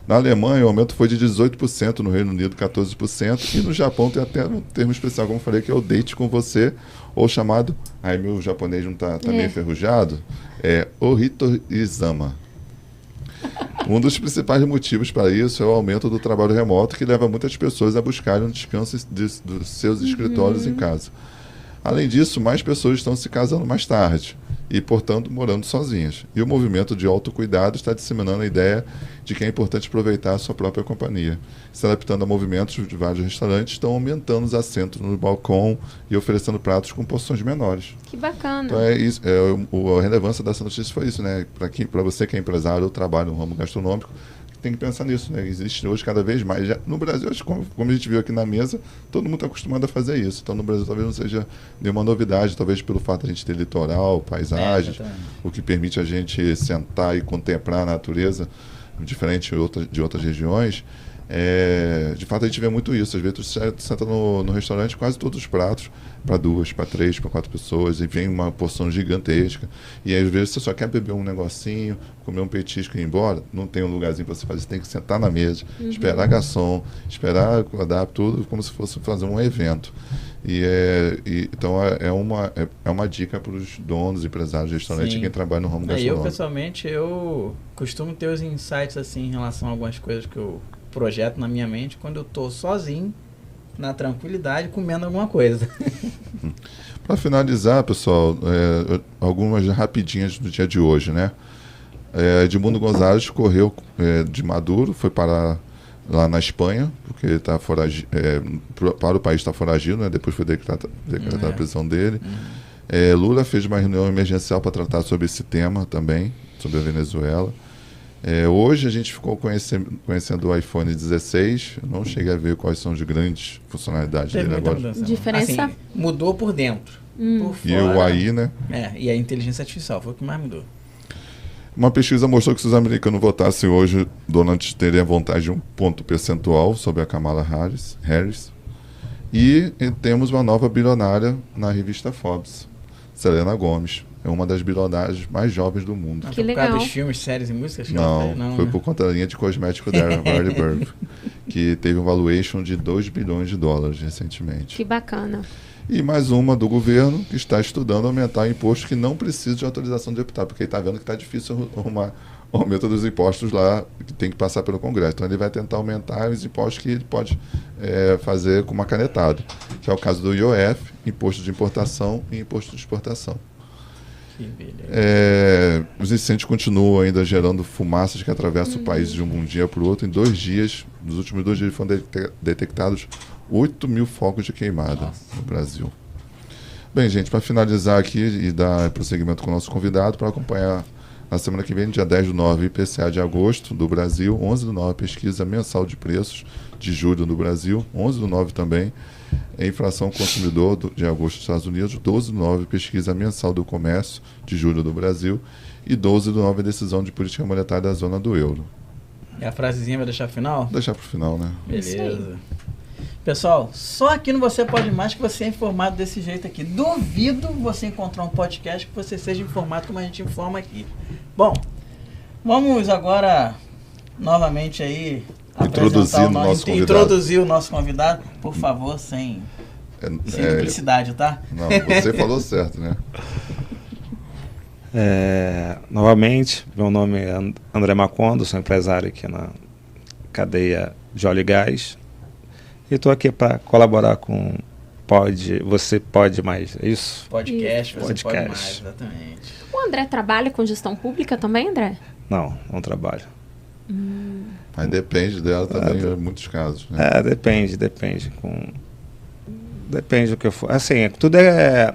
Na Alemanha, o aumento foi de 18%, no Reino Unido, 14%, e no Japão tem até um termo especial, como eu falei, que é o date com você, ou chamado, ai, meu japonês não tá meio enferrujado, é Ohito-izama. Um dos principais motivos para isso é o aumento do trabalho remoto, que leva muitas pessoas a buscarem um descanso dos seus escritórios em casa. Além disso, mais pessoas estão se casando mais tarde e, portanto, morando sozinhas. E o movimento de autocuidado está disseminando a ideia de que é importante aproveitar a sua própria companhia. Se adaptando a movimentos de vários restaurantes, estão aumentando os assentos no balcão e oferecendo pratos com porções menores. Que bacana. Então, a relevância dessa notícia foi isso, né? Para você que é empresário ou trabalha no ramo gastronômico, tem que pensar nisso, né? Existe hoje cada vez mais. No Brasil, acho que como a gente viu aqui na mesa, todo mundo está acostumado a fazer isso. Então, no Brasil, talvez não seja nenhuma novidade, talvez pelo fato de a gente ter litoral, paisagens, o que permite a gente sentar e contemplar a natureza, diferente de outras regiões. De fato, a gente vê muito isso. Às vezes, você senta no restaurante, quase todos os pratos, para 2, para 3, para 4 pessoas, e vem uma porção gigantesca. E às vezes você só quer beber um negocinho, comer um petisco e ir embora. Não tem um lugarzinho para você fazer. Você tem que sentar na mesa, esperar garçom, esperar acordar, tudo como se fosse fazer um evento. Então, é uma dica para os donos, empresários de restaurante e quem trabalha no ramo gastronômico. Pessoalmente, eu costumo ter os insights assim em relação a algumas coisas que eu projeto na minha mente quando eu estou sozinho, na tranquilidade, comendo alguma coisa. Para finalizar, pessoal, algumas rapidinhas do dia de hoje, né? Edmundo Gonzalez correu de Maduro, foi para lá na Espanha, porque está para o país está foragido, né? Depois foi decretada a prisão dele. Lula fez uma reunião emergencial para tratar sobre esse tema também, sobre a Venezuela. Hoje a gente ficou conhecendo o iPhone 16. Eu não cheguei a ver quais são as grandes funcionalidades dele agora. Mudança, diferença? assim, mudou por dentro. Por fora, E o AI, né? E a inteligência artificial foi o que mais mudou. Uma pesquisa mostrou que se os americanos votassem hoje, Donald teria vantagem de 1 ponto percentual sobre a Kamala Harris. E temos uma nova bilionária na revista Forbes, Selena Gomez. É uma das bilionárias mais jovens do mundo. Que Por causa legal. dos filmes, séries e músicas? Não, foi né? por conta da linha de cosmético dela, Mary Burke, que teve um valuation de $2 bilhões recentemente. Que bacana. E mais uma do governo, que está estudando aumentar impostos que não precisa de autorização do deputado, porque ele está vendo que está difícil arrumar o aumento dos impostos lá, que tem que passar pelo Congresso. Então ele vai tentar aumentar os impostos que ele pode fazer com uma canetada, que é o caso do IOF, Imposto de Importação e Imposto de Exportação. Que beleza. Os incêndios continuam ainda gerando fumaças que atravessam o país de um dia para o outro. Em 2 dias, nos últimos 2 dias, foram detectados 8.000 focos de queimada no Brasil. Bem, gente, para finalizar aqui e dar prosseguimento com o nosso convidado, para acompanhar na semana que vem, dia 10/9, IPCA de agosto do Brasil, 11/9, pesquisa mensal de preços de julho no Brasil, 11/9 também, a inflação consumidor de agosto dos Estados Unidos, 12/9, pesquisa mensal do comércio de julho do Brasil e 12/9, decisão de política monetária da zona do euro. E a frasezinha vai deixar final? Vou deixar para o final, né? Beleza. Pessoal, só aqui no Você Pode Mais que você é informado desse jeito aqui. Duvido você encontrar um podcast que você seja informado como a gente informa aqui. Bom, vamos agora novamente aí introduzir o nosso convidado, por favor, sem duplicidade, tá? Não, você falou certo, né? Novamente, meu nome é André Macondo, sou empresário aqui na cadeia de óleo e gás. E estou aqui para colaborar com Você Pode Mais, é isso? Podcast, Você Podcast. Pode Mais, exatamente. O André trabalha com gestão pública também, André? Não trabalho. Mas depende dela também em muitos casos. Né? Depende. Depende do que for. Assim, tudo é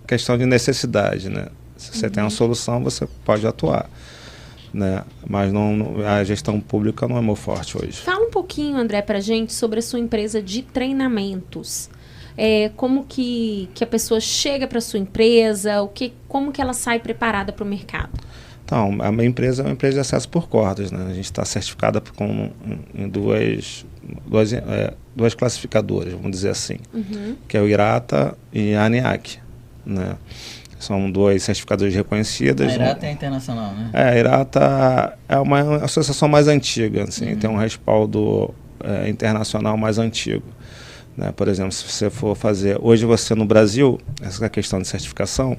questão de necessidade, né? Se você tem uma solução, você pode atuar. Né? Mas a gestão pública não é meu forte hoje. Fala um pouquinho, André, pra gente sobre a sua empresa de treinamentos. Como que a pessoa chega para sua empresa, como que ela sai preparada para o mercado? Então, a minha empresa é uma empresa de acesso por cordas, né? A gente está certificada em duas classificadoras, vamos dizer assim, que é o IRATA e a ANIAC, né? São duas certificadoras reconhecidas. A IRATA é internacional, né? A IRATA é uma associação mais antiga, assim, tem um respaldo internacional mais antigo. Né? Por exemplo, se você for fazer... Hoje você no Brasil, essa questão de certificação,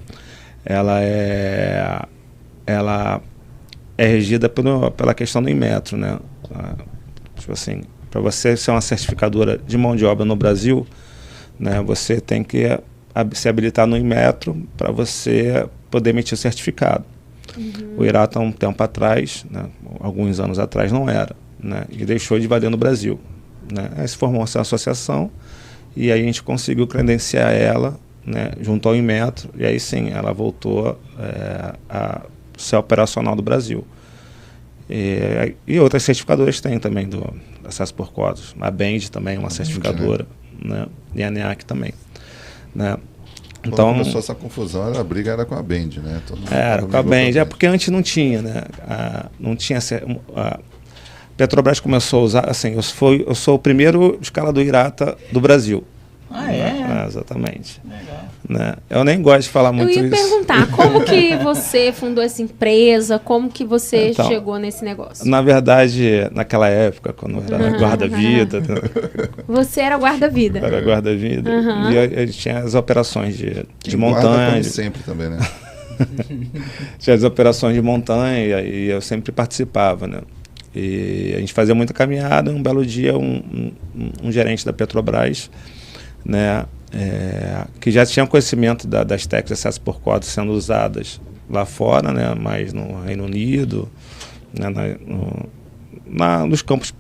ela é regida pela questão do Inmetro, né? Tipo assim, para você ser uma certificadora de mão de obra no Brasil, né, você tem que se habilitar no Inmetro para você poder emitir o certificado. O IRATA, um tempo atrás, né, alguns anos atrás, não era, né, e deixou de valer no Brasil. Né? Aí se formou essa associação e aí a gente conseguiu credenciar ela, né, junto ao Inmetro, e aí sim, ela voltou a ser operacional do Brasil. E outras certificadoras tem também do acesso por cordas. A Bend também é uma certificadora, né? E a NEAC também. Né? Então, quando começou essa confusão, a briga era com a Bend, né? Era com a Bend, porque antes não tinha, né? Não tinha... A Petrobras começou a usar, assim, eu sou o primeiro escalador IRATA do Brasil. Exatamente. Legal. Né? Eu nem gosto de falar muito isso. Eu ia perguntar, como que você fundou essa empresa? Como que você chegou nesse negócio? Na verdade, naquela época, quando eu era guarda-vida... Você era guarda-vida. Era guarda-vida. E eu tinha as operações de montanha. Como sempre também, né? Tinha as operações de montanha e eu sempre participava, né? E a gente fazia muita caminhada. Um belo dia, um gerente da Petrobras, né, que já tinha conhecimento das técnicas de acesso por cordas sendo usadas lá fora, né, mas no Reino Unido, né, nos campos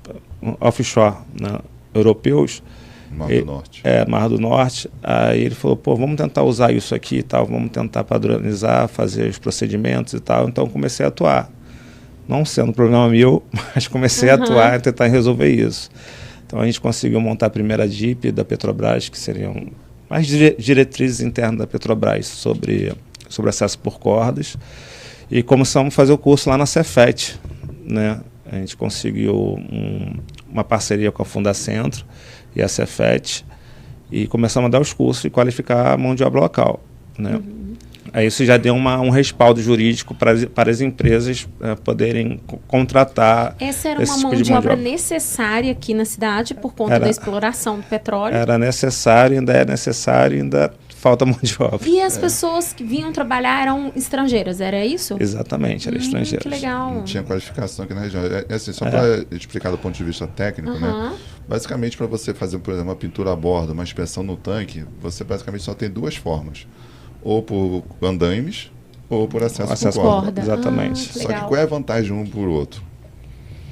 offshore, né, europeus. Mar do Norte. Mar do Norte. Aí ele falou, vamos tentar usar isso aqui e tal, vamos tentar padronizar, fazer os procedimentos e tal. Então comecei a atuar. Não sendo problema meu, mas comecei a atuar e tentar resolver isso. Então a gente conseguiu montar a primeira DIP da Petrobras, que seriam as diretrizes internas da Petrobras sobre acesso por cordas. E começamos a fazer o curso lá na Cefet, né? A gente conseguiu uma parceria com a Fundacentro e a Cefet e começamos a dar os cursos e qualificar a mão de obra local, né? Aí isso já deu um respaldo jurídico para as empresas poderem contratar. Essa era uma mão de obra necessária aqui na cidade por conta da exploração do petróleo? Era necessário, ainda é necessário, ainda falta mão de obra. E as pessoas que vinham trabalhar eram estrangeiras, era isso? Exatamente, eram estrangeiras. Que legal. Não tinha qualificação aqui na região. Assim, só para explicar do ponto de vista técnico, né? Basicamente, para você fazer, por exemplo, uma pintura a bordo, uma inspeção no tanque, você basicamente só tem duas formas. Ou por andaimes, ou por acesso por corda. Exatamente. Só que qual é a vantagem de um por outro?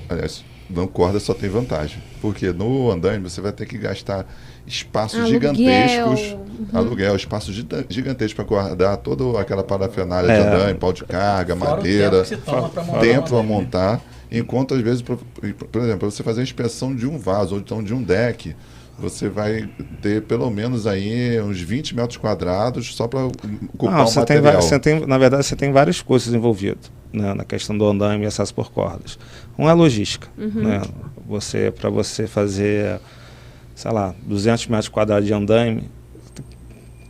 Aliás, no corda só tem vantagem. Porque no andaime você vai ter que gastar espaços gigantescos, aluguel, espaços gigantescos para guardar toda aquela parafernália de andaime, pau de carga, madeira, tempo a montar. Enquanto, às vezes, por exemplo, para você fazer a inspeção de um vaso ou então de um deck, você vai ter pelo menos aí uns 20 metros quadrados só para ocupar o material. Na verdade, você tem vários custos envolvidos, né, na questão do andaime e acesso por cordas. Um é a logística. Né? Para você fazer, sei lá, 200 metros quadrados de andaime,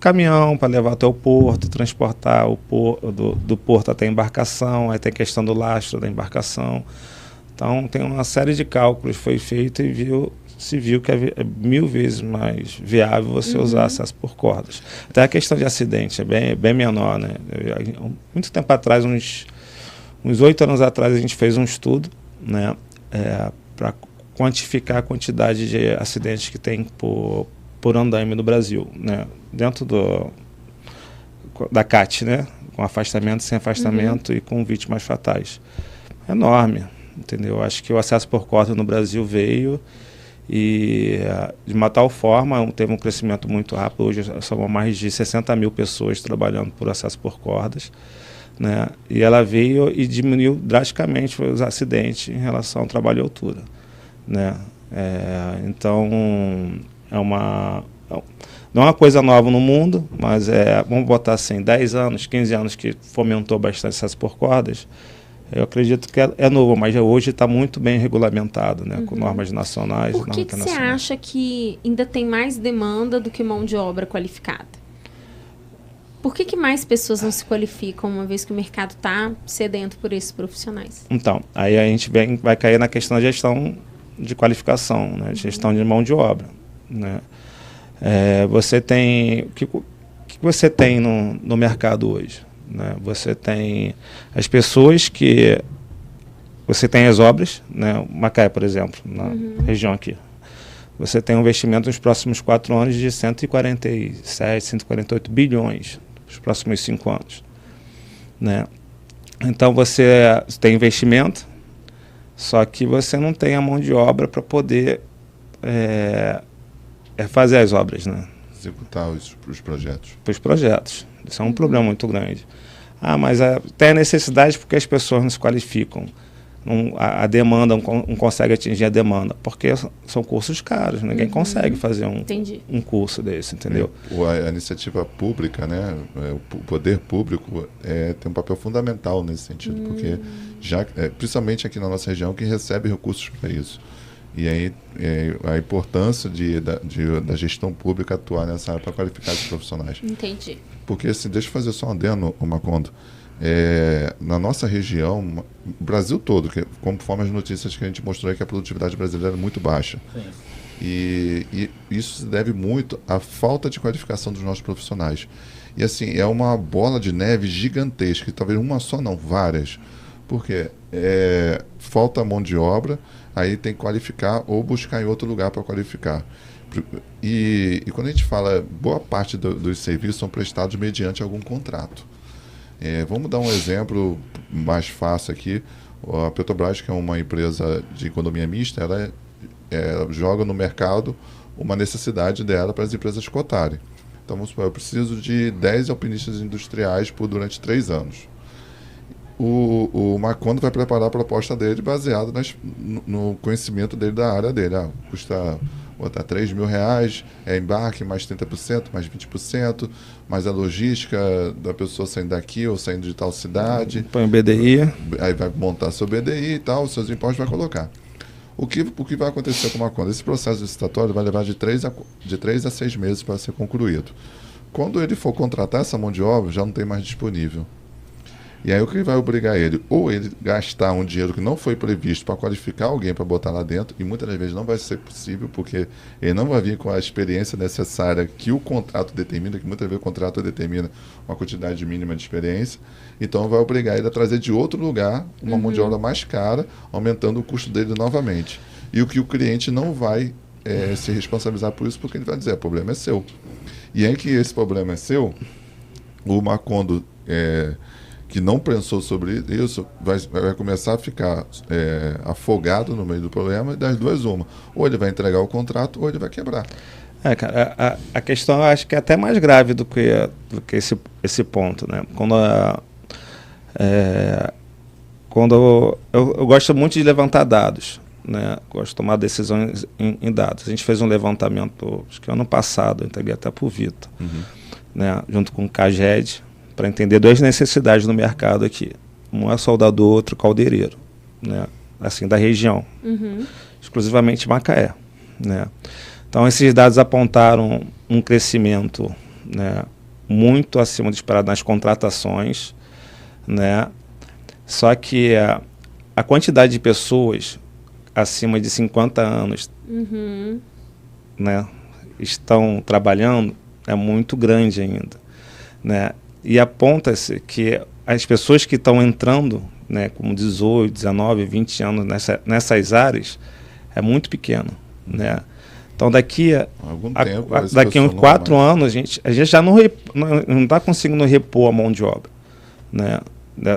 caminhão para levar até o porto, transportar do porto até a embarcação, aí tem a questão do lastro da embarcação. Então, tem uma série de cálculos que foi feito e viu se viu que é 1000 vezes mais viável você usar acesso por cordas. Até a questão de acidente é bem menor, né? Muito tempo atrás, uns 8 anos atrás, a gente fez um estudo, né, para quantificar a quantidade de acidentes que tem por andaime no Brasil, né? Dentro da CAT, né? Com afastamento, sem afastamento e com vítimas fatais. É enorme, entendeu? Acho que o acesso por corda no Brasil veio e de uma tal forma teve um crescimento muito rápido. Hoje são mais de 60 mil pessoas trabalhando por acesso por cordas, né? E ela veio e diminuiu drasticamente os acidentes em relação ao trabalho de altura, né? Então não é uma coisa nova no mundo, mas vamos botar assim, 10 anos, 15 anos que fomentou bastante acesso por cordas. Eu acredito que é novo, mas hoje está muito bem regulamentado, né, com normas nacionais e normas internacionais. Por que você acha que ainda tem mais demanda do que mão de obra qualificada? Por que mais pessoas não se qualificam, uma vez que o mercado está sedento por esses profissionais? Então, aí a gente vai cair na questão da gestão de qualificação, né, gestão de mão de obra, né? Você tem... O que você tem no mercado hoje? Né? Você tem as pessoas que... Você tem as obras, né? Macaé, por exemplo, na região aqui. Você tem um investimento nos próximos 4 anos de 147, 148 bilhões nos próximos 5 anos. Né? Então você tem investimento, só que você não tem a mão de obra para poder fazer as obras, né? Executar os projetos. Os projetos. Isso é um problema muito grande. Mas tem a necessidade porque as pessoas não se qualificam. A demanda não consegue atingir a demanda, porque são cursos caros. Ninguém consegue fazer um curso desse, entendeu? A iniciativa pública, né, o poder público tem um papel fundamental nesse sentido, porque principalmente aqui na nossa região, que recebe recursos para isso. E aí a importância da gestão pública atuar nessa área para qualificar os profissionais. Entendi. Porque, assim, deixa eu fazer só um adendo, Macondo. Na nossa região, o Brasil todo, conforme as notícias que a gente mostrou, que a produtividade brasileira é muito baixa. Sim. E isso se deve muito à falta de qualificação dos nossos profissionais. E, assim, é uma bola de neve gigantesca, e talvez uma só não, várias. Porque falta mão de obra, aí tem que qualificar ou buscar em outro lugar para qualificar. E quando a gente fala, boa parte dos serviços são prestados mediante algum contrato. Vamos dar um exemplo mais fácil aqui. A Petrobras, que é uma empresa de economia mista, ela joga no mercado uma necessidade dela para as empresas cotarem. Então, vamos supor, eu preciso de 10 alpinistas industriais durante 3 anos. O Macondo vai preparar a proposta dele baseada no conhecimento dele da área dele. Custa botar R$3.000, embarque mais 30%, mais 20%, mais a logística da pessoa saindo daqui ou saindo de tal cidade. Põe o BDI. Aí vai montar seu BDI e tal, os seus impostos vai colocar. O que vai acontecer com o Macondo? Esse processo licitatório vai levar de 3 a 6 meses para ser concluído. Quando ele for contratar essa mão de obra, já não tem mais disponível. E aí o que vai obrigar ele? Ou ele gastar um dinheiro que não foi previsto para qualificar alguém para botar lá dentro, e muitas das vezes não vai ser possível, porque ele não vai vir com a experiência necessária que o contrato determina, que muitas vezes o contrato determina uma quantidade mínima de experiência, então vai obrigar ele a trazer de outro lugar uma mão de obra mais cara, aumentando o custo dele novamente. E o que o cliente não vai se responsabilizar por isso, porque ele vai dizer, o problema é seu. E em que esse problema é seu, o Macondo... que não pensou sobre isso, vai começar a ficar afogado no meio do problema, e das duas uma. Ou ele vai entregar o contrato, ou ele vai quebrar. Cara, a questão eu acho que é até mais grave do que esse ponto, né? Quando eu gosto muito de levantar dados, né? Gosto de tomar decisões em dados. A gente fez um levantamento, acho que ano passado, eu entreguei até para o Vitor, né? Junto com o CAGED, para entender 2 necessidades no mercado aqui. Um é soldador, outro caldeireiro, né? Assim, da região. Exclusivamente Macaé, né? Então, esses dados apontaram um crescimento, né, muito acima do esperado nas contratações, né? Só que a quantidade de pessoas acima de 50 anos, né, estão trabalhando é muito grande ainda, né? E aponta-se que as pessoas que estão entrando, né, com 18, 19, 20 anos nessas áreas, é muito pequeno, né? Então daqui a uns 4 anos a gente já não está conseguindo repor a mão de obra, né,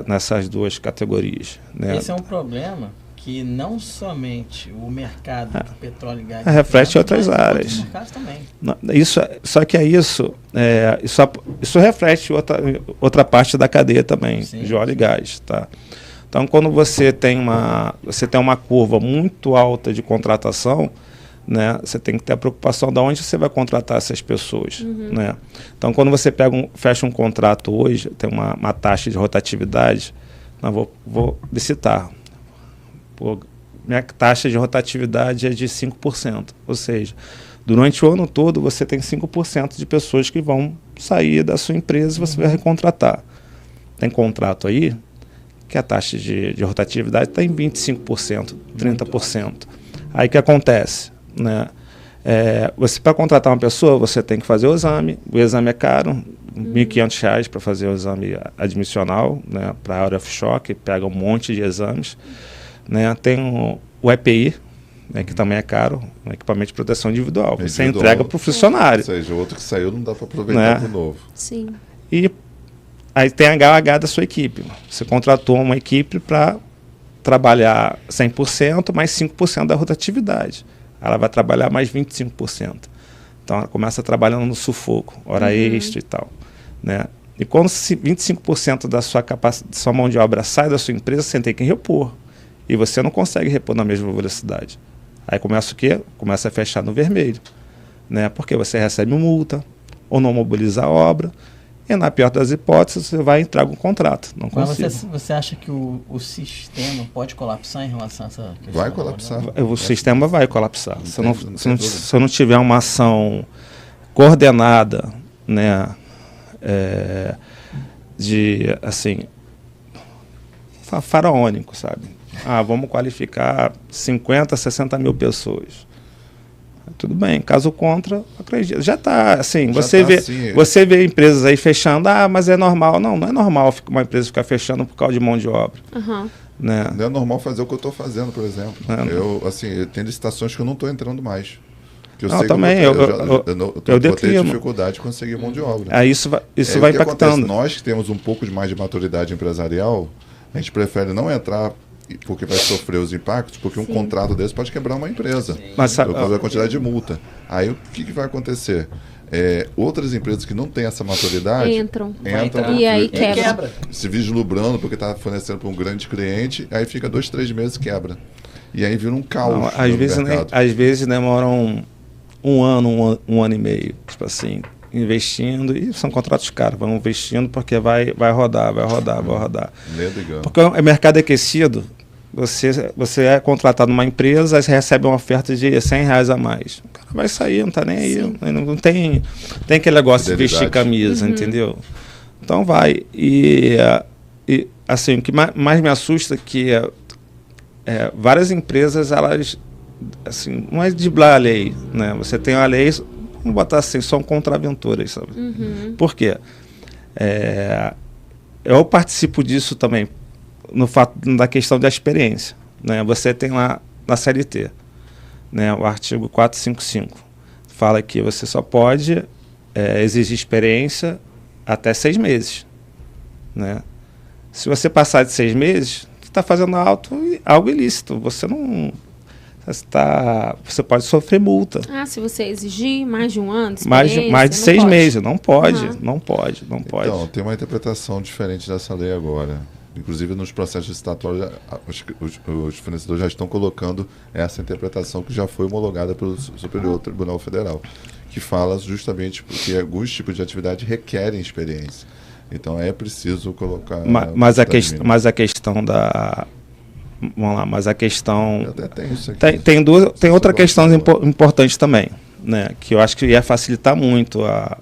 nessas duas categorias, né? Esse é um problema que não somente o mercado de petróleo e gás reflete em outras áreas. Também. Só que isso reflete outra parte da cadeia também, de óleo e gás, tá? Então, quando você tem uma curva muito alta de contratação, né, você tem que ter a preocupação de onde você vai contratar essas pessoas, né? Então, quando você fecha um contrato hoje, tem uma taxa de rotatividade, vou licitar. Minha taxa de rotatividade é de 5%, ou seja, durante o ano todo você tem 5% de pessoas que vão sair da sua empresa e você vai recontratar. Tem contrato aí que a taxa de rotatividade está em 25%, 30%. Aí o que acontece, né? Você, para contratar uma pessoa, você tem que fazer o exame é caro, R$ 1.500 para fazer o exame admissional, né, para a área offshore, que pega um monte de exames, né? Tem o EPI, né, que também é caro, um equipamento de proteção individual. Você entrega para o funcionário. Ou seja, o outro que saiu não dá para aproveitar para o novo. Sim. E aí tem a HH da sua equipe. Você contratou uma equipe para trabalhar 100%, mais 5% da rotatividade. Ela vai trabalhar mais 25%. Então ela começa trabalhando no sufoco, hora extra e tal, né? E quando 25% da sua mão de obra sai da sua empresa, você tem que repor. E você não consegue repor na mesma velocidade. Aí começa o quê? Começa a fechar no vermelho, né? Porque você recebe multa, ou não mobiliza a obra, e na pior das hipóteses, você vai entrar com um contrato. Não consigo. Você acha que o sistema pode colapsar em relação a essa questão? Vai colapsar. O sistema vai colapsar. Se não tiver uma ação coordenada, né, de, assim, faraônico, sabe? Vamos qualificar 50, 60 mil pessoas. Tudo bem, caso contra, acredito. Já está assim, você vê empresas aí fechando, mas é normal. Não é normal uma empresa ficar fechando por causa de mão de obra. Né? Não é normal fazer o que eu estou fazendo, por exemplo. Eu tenho licitações que eu não estou entrando mais. Que eu sei também, eu vou ter dificuldade de conseguir mão de obra. Aí isso vai impactando. Nós que temos um pouco mais de maturidade empresarial, a gente prefere não entrar porque vai sofrer os impactos, porque um contrato desse pode quebrar uma empresa. Mas por causa da quantidade de multa. Aí o que vai acontecer? Outras empresas que não têm essa maturidade entram e aí quebra. Se vislumbrando porque está fornecendo para um grande cliente, aí fica 2, 3 meses e quebra. E aí vira um caos. Às vezes demoram um ano e meio, tipo assim, investindo, e são contratos caros, vão investindo porque vai rodar. Porque o mercado aquecido, você é contratado numa empresa, você recebe uma oferta de R$100 a mais. O cara vai sair, não está nem aí. Não tem aquele negócio de vestir camisa, entendeu? Então vai. E assim, o que mais me assusta é que várias empresas, elas, assim, não é driblar a lei, né? Você tem a lei, vamos botar assim, são contraventoras, sabe? Por quê? Eu participo disso também, no fato da questão da experiência, né? Você tem lá na CLT, né, o artigo 455, fala que você só pode exigir experiência até 6 meses, né? Se você passar de 6 meses, você está fazendo algo ilícito, você não... Você pode sofrer multa. Se você exigir mais de um ano, mais de 6 meses, não pode. Então, tem uma interpretação diferente dessa lei agora. Inclusive, nos processos licitatórios, os fornecedores já estão colocando essa interpretação que já foi homologada pelo Superior Tribunal Federal, que fala justamente porque alguns tipos de atividade requerem experiência. Então, é preciso colocar... Mas a questão da... Vamos lá, mas a questão... Tem outra questão importante também, né, que eu acho que ia facilitar muito a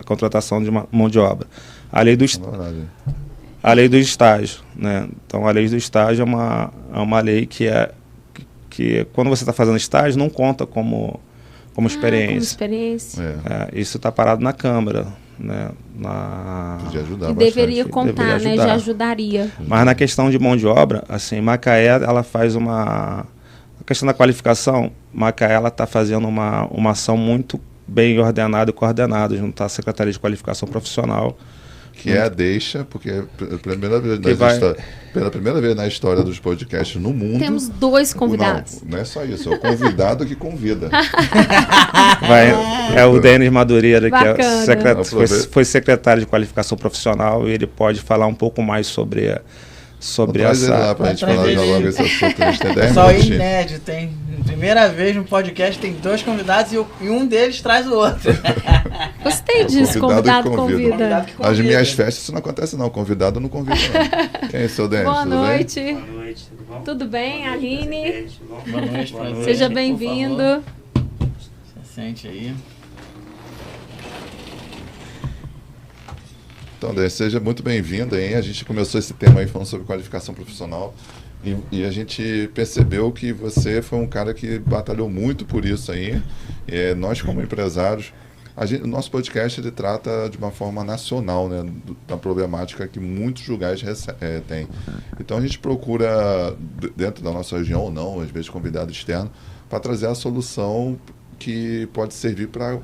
contratação de uma mão de obra. A lei do estágio, né? Então, a lei do estágio é uma lei que que quando você está fazendo estágio não conta como experiência. Como experiência. Isso está parado na Câmara, né? Podia ajudar E bastante. deveria contar, né? Já ajudaria. Mas na questão de mão de obra, assim, Macaé, ela faz a questão da qualificação, Macaé, ela está fazendo uma ação muito bem ordenada e coordenada junto à Secretaria de Qualificação Profissional. Que é a deixa, porque pela primeira vez na história dos podcasts no mundo... Temos 2 convidados. Não é só isso, é o convidado que convida. É o Denis Madureira, Bacana. que foi secretário de Qualificação Profissional, e ele pode falar um pouco mais sobre traz essa... ele lá pra gente falar já logo esse assunto. A gente tem 10 Só minutinhos. inédito, tem primeira vez no podcast, tem 2 convidados e um deles traz o outro. Gostei disso, convidado convida. As minhas festas isso não acontece não, convidado não convida não. Quem é o seu Denis? Boa tudo noite. bem? Boa noite, tudo bom? Tudo bem, Aline? Boa noite, prazer. Seja bem-vindo. Se sente aí. Então, Denis, seja muito bem-vindo aí. A gente começou esse tema aí falando sobre qualificação profissional e a gente percebeu que você foi um cara que batalhou muito por isso aí. Nós, como empresários, o nosso podcast ele trata de uma forma nacional, né, da problemática que muitos lugares têm. Então, a gente procura, dentro da nossa região ou não, às vezes convidado externo, para trazer a solução que pode servir para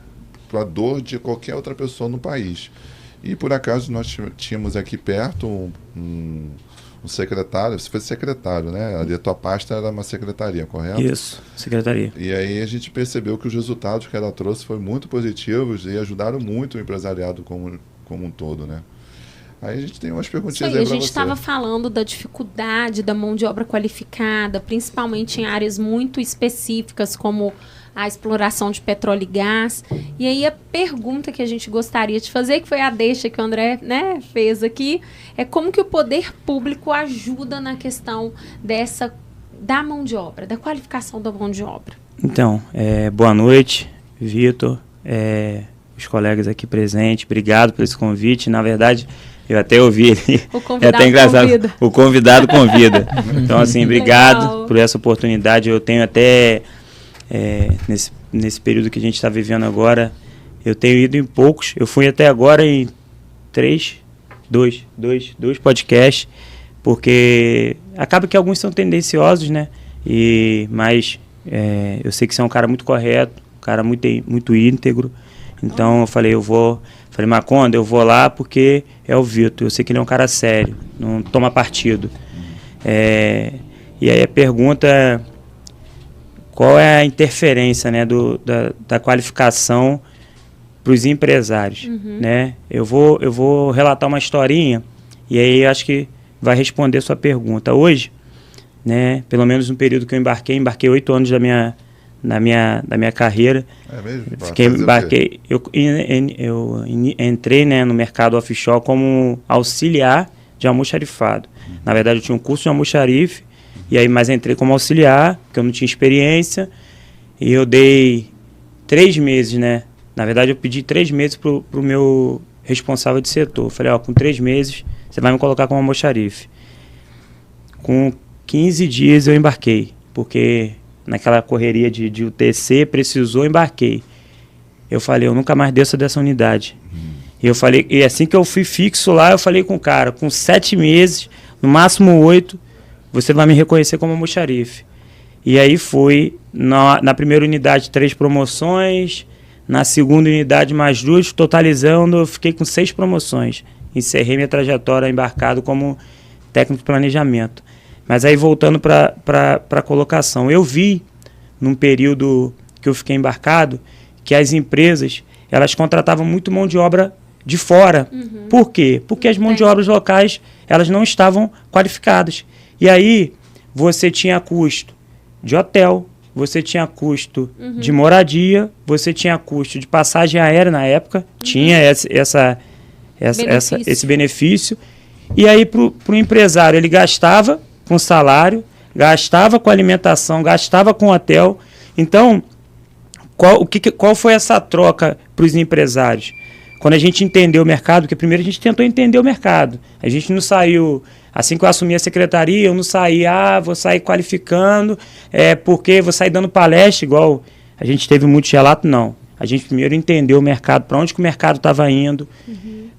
a dor de qualquer outra pessoa no país. E, por acaso, nós tínhamos aqui perto um secretário, você foi secretário, né? Ali a tua pasta era uma secretaria, correto? Isso, secretaria. E aí a gente percebeu que os resultados que ela trouxe foram muito positivos e ajudaram muito o empresariado como um todo, né? Aí a gente tem umas perguntinhas aí para você. A gente estava falando da dificuldade da mão de obra qualificada, principalmente em áreas muito específicas, como a exploração de petróleo e gás. E aí a pergunta que a gente gostaria de fazer, que foi a deixa que o André, né, fez aqui, é como que o poder público ajuda na questão da mão de obra, da qualificação da mão de obra. Então, boa noite, Vitor, os colegas aqui presentes, obrigado por esse convite. Na verdade, eu até ouvi ele, é até engraçado, convida. O convidado convida. Então, assim, obrigado por essa oportunidade. Eu tenho até... nesse período que a gente está vivendo agora, eu tenho ido em poucos. Eu fui até agora em dois podcasts, porque acaba que alguns são tendenciosos, né? Mas eu sei que você é um cara muito correto, um cara muito íntegro. Então eu falei, Maconda, eu vou lá porque é o Vitor. Eu sei que ele é um cara sério, não toma partido. E aí a pergunta... Qual é a interferência, né, da qualificação para os empresários? Né? Eu vou relatar uma historinha e aí acho que vai responder sua pergunta. Hoje, né, pelo menos no período que eu embarquei 8 anos da minha carreira. É mesmo? Eu entrei, né, no mercado offshore como auxiliar de almoxarifado. Na verdade, eu tinha um curso de almoxarife. E aí, mas entrei como auxiliar, porque eu não tinha experiência, e eu dei 3 meses, né? Na verdade, eu pedi 3 meses pro meu responsável de setor. Eu falei, com 3 meses, você vai me colocar como almoxarife. Com 15 dias eu embarquei, porque naquela correria de UTC, precisou, embarquei. Eu falei, eu nunca mais desço dessa unidade. E eu falei, e assim que eu fui fixo lá, eu falei com o cara, com 7 meses, no máximo 8, você vai me reconhecer como almoxarife. E aí foi, na primeira unidade, 3 promoções, na segunda unidade mais 2, totalizando, eu fiquei com 6 promoções. Encerrei minha trajetória embarcado como técnico de planejamento. Mas aí, voltando para a colocação, eu vi, num período que eu fiquei embarcado, que as empresas, elas contratavam muito mão de obra de fora. Por quê? Porque as mãos de obras locais, elas não estavam qualificadas. E aí, você tinha custo de hotel, você tinha custo de moradia, você tinha custo de passagem aérea na época, tinha esse benefício. E aí, para o empresário, ele gastava com salário, gastava com alimentação, gastava com hotel. Então, qual foi essa troca para os empresários? Quando a gente entendeu o mercado, porque primeiro a gente tentou entender o mercado. A gente não saiu Assim que eu assumi a secretaria, eu não saí, vou sair qualificando, porque vou sair dando palestra, igual a gente teve muitos relatos, não. A gente primeiro entendeu o mercado, para onde que o mercado estava indo,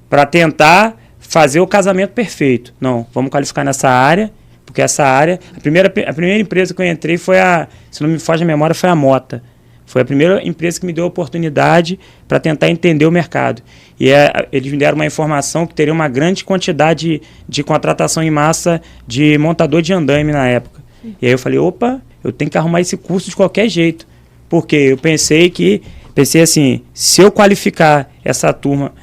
para tentar fazer o casamento perfeito. Não, vamos qualificar nessa área, porque essa área... A primeira empresa que eu entrei foi se não me foge a memória, foi a Mota. Foi a primeira empresa que me deu a oportunidade para tentar entender o mercado. E eles me deram uma informação que teria uma grande quantidade de contratação em massa de montador de andaime na época. E aí eu falei, opa, eu tenho que arrumar esse curso de qualquer jeito. Porque eu pensei assim, se eu qualificar essa turma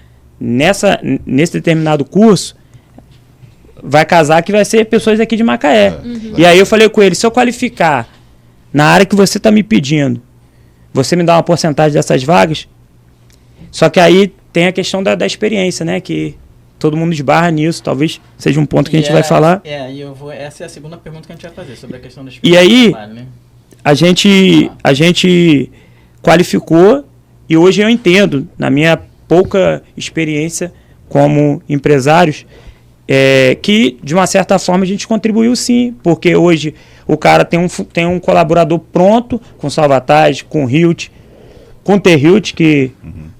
nesse determinado curso, vai casar que vai ser pessoas aqui de Macaé. E aí eu falei com ele, se eu qualificar na área que você está me pedindo, você me dá uma porcentagem dessas vagas? Só que aí tem a questão da experiência, né? Que todo mundo esbarra nisso. Talvez seja um ponto que a gente vai falar. Essa é a segunda pergunta que a gente vai fazer, sobre a questão da experiência. E aí, do trabalho, né? a gente qualificou e hoje eu entendo, na minha pouca experiência como empresários, que de uma certa forma a gente contribuiu sim, porque hoje o cara tem um colaborador pronto com Salvataz, com Hilt, com T-Hilt, que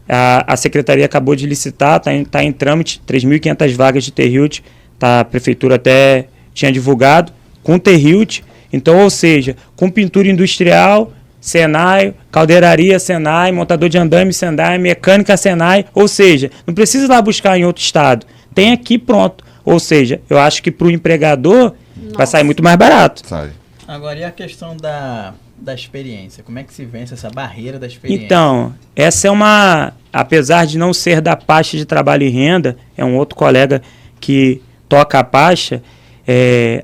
a secretaria acabou de licitar, tá em trâmite, 3.500 vagas de T-Hilt, a prefeitura até tinha divulgado, com T-Hilt, então, ou seja, com pintura industrial, Senai, caldeiraria Senai, montador de andame Senai, mecânica Senai, ou seja, não precisa ir lá buscar em outro estado, tem aqui pronto. Ou seja, eu acho que para o empregador vai sair muito mais barato. Sai. Agora, e a questão da experiência? Como é que se vence essa barreira da experiência? Então, essa é apesar de não ser da pasta de trabalho e renda, é um outro colega que toca a pasta,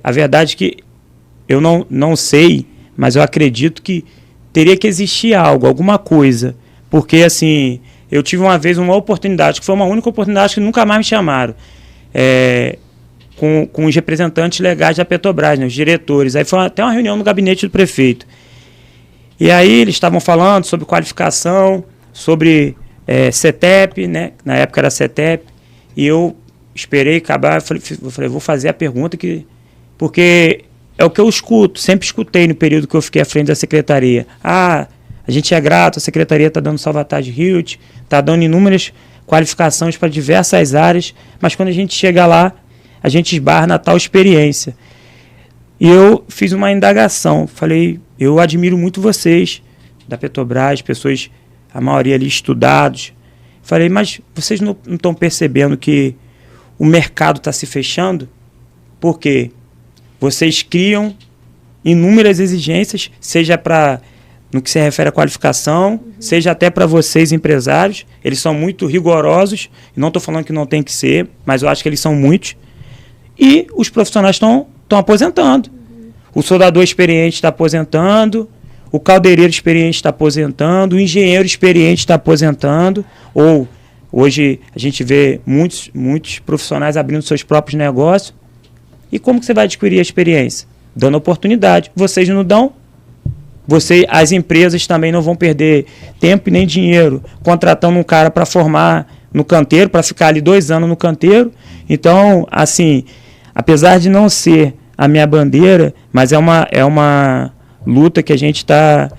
a verdade é que eu não sei, mas eu acredito que teria que existir alguma coisa. Porque, assim, eu tive uma vez uma oportunidade, que foi uma única oportunidade que nunca mais me chamaram. Com os representantes legais da Petrobras, né, os diretores. Aí foi até uma reunião no gabinete do prefeito. E aí eles estavam falando sobre qualificação, sobre CETEP, né, na época era CETEP, e eu esperei acabar, eu falei, vou fazer a pergunta, porque é o que eu escuto, sempre escutei no período que eu fiquei à frente da secretaria. A gente é grato, a secretaria está dando Salvataz Hilt, está dando inúmeras qualificações para diversas áreas, mas quando a gente chega lá, a gente esbarra na tal experiência. E eu fiz uma indagação, falei, eu admiro muito vocês, da Petrobras, pessoas, a maioria ali estudados. Falei, mas vocês não estão percebendo que o mercado está se fechando? Porque vocês criam inúmeras exigências, seja no que se refere à qualificação, seja até para vocês, empresários. Eles são muito rigorosos, e não estou falando que não tem que ser, mas eu acho que eles são muitos. E os profissionais estão aposentando. O soldador experiente está aposentando, o caldeireiro experiente está aposentando, o engenheiro experiente está aposentando, ou hoje a gente vê muitos profissionais abrindo seus próprios negócios. E como que você vai adquirir a experiência? Dando oportunidade. Vocês não dão? As empresas também não vão perder tempo e nem dinheiro contratando um cara para formar no canteiro, para ficar ali 2 anos no canteiro. Então, assim, apesar de não ser a minha bandeira, mas é uma luta que a gente está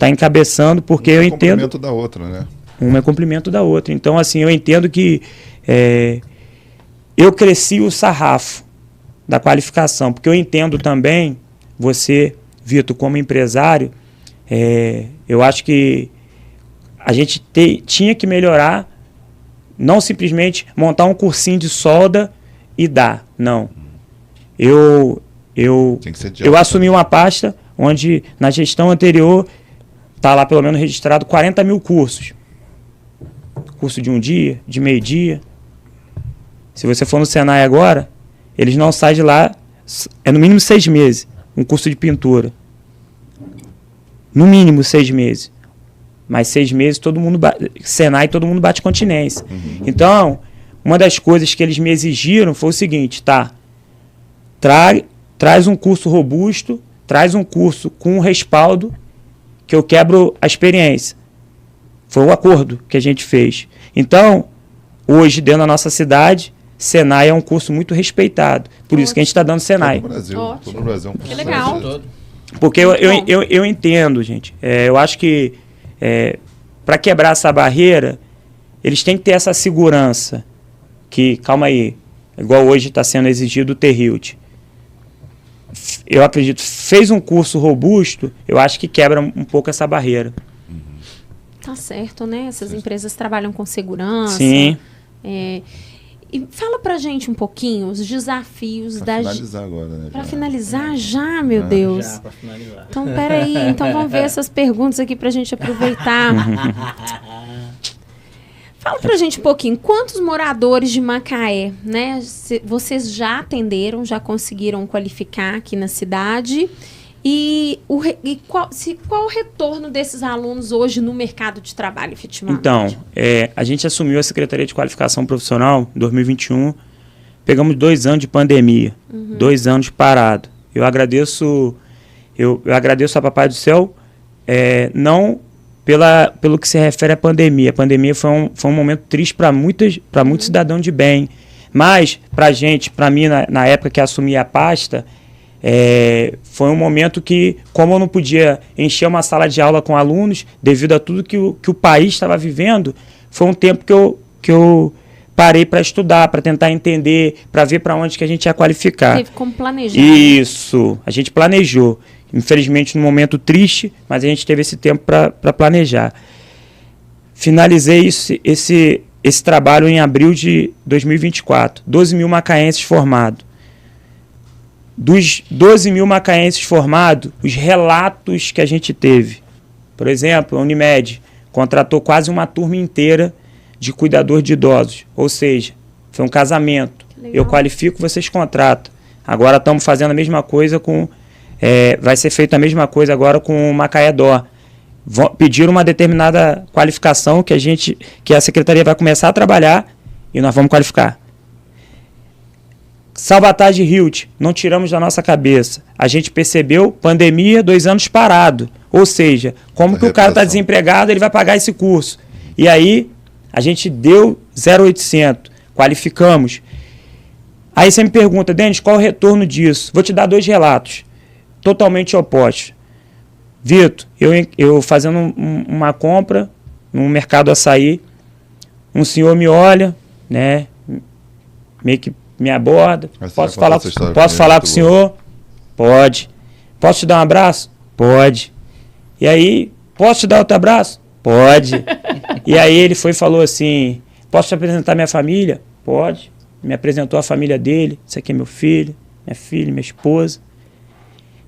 encabeçando, porque eu entendo... Um é complemento da outra, né? Uma é complemento da outra. Então, assim, eu entendo que eu cresci o sarrafo da qualificação, porque eu entendo também, você, Vitor, como empresário, eu acho que a gente tinha que melhorar, não simplesmente montar um cursinho de solda e dar, não. Eu assumi uma pasta onde na gestão anterior está lá pelo menos registrado 40 mil cursos. Curso de 1 dia, de meio-dia. Se você for no Senai agora, eles não saem de lá, no mínimo 6 meses, um curso de pintura. No mínimo 6 meses. Mas 6 meses, Senai, todo mundo bate continência. Então, uma das coisas que eles me exigiram foi o seguinte, traz um curso robusto, traz um curso com respaldo, que eu quebro a experiência. Foi o acordo que a gente fez. Então, hoje, dentro da nossa cidade, Senai é um curso muito respeitado. Por isso que a gente está dando Senai. Todo no Brasil. Que legal. Porque eu entendo, gente. Eu acho que para quebrar essa barreira, eles têm que ter essa segurança. Que, calma aí, igual hoje está sendo exigido o TRIUT. Eu acredito, fez um curso robusto, eu acho que quebra um pouco essa barreira. Tá certo, né? Essas empresas trabalham com segurança. Sim. E fala pra gente um pouquinho os desafios Pra finalizar agora, né? Pra finalizar já, meu Deus. Já, pra finalizar. Então, peraí. Então, vamos ver essas perguntas aqui pra gente aproveitar. Fala pra gente um pouquinho, quantos moradores de Macaé, né, vocês já atenderam, já conseguiram qualificar aqui na cidade? Qual o retorno desses alunos hoje no mercado de trabalho, efetivamente? Então, a gente assumiu a Secretaria de Qualificação Profissional em 2021, pegamos 2 anos de pandemia, 2 anos parado. Eu agradeço a Papai do Céu, não pelo que se refere à pandemia. A pandemia foi um momento triste para muitos cidadãos de bem. Mas, para mim, na época que assumi a pasta, foi um momento que, como eu não podia encher uma sala de aula com alunos, devido a tudo que o país estava vivendo, foi um tempo que eu parei para estudar, para tentar entender, para ver para onde que a gente ia qualificar. Teve como planejar. Isso, a gente planejou. Infelizmente, num momento triste, mas a gente teve esse tempo para planejar. Finalizei esse trabalho em abril de 2024. 12 mil macaenses formados. Dos 12 mil macaenses formados, os relatos que a gente teve. Por exemplo, a Unimed contratou quase uma turma inteira de cuidador de idosos. Ou seja, foi um casamento. Eu qualifico, vocês contratam. Agora estamos fazendo a mesma coisa com... vai ser feita a mesma coisa agora com o Macaé Dó. Pediram uma determinada qualificação que a Secretaria vai começar a trabalhar e nós vamos qualificar. Salvatagem Hilt, não tiramos da nossa cabeça. A gente percebeu, pandemia, 2 anos parado. Ou seja, como que o cara está desempregado, ele vai pagar esse curso. E aí, a gente deu 0,800, qualificamos. Aí você me pergunta, Denis, qual o retorno disso? Vou te dar 2 relatos. Totalmente opostos. Vitor, eu fazendo uma compra no mercado açaí, um senhor me olha, né, meio que me aborda. Posso falar com o senhor? Pode. Posso te dar um abraço? Pode. E aí, posso te dar outro abraço? Pode. E aí ele foi e falou assim, posso te apresentar minha família? Pode. Me apresentou a família dele, esse aqui é meu filho, minha filha, minha esposa.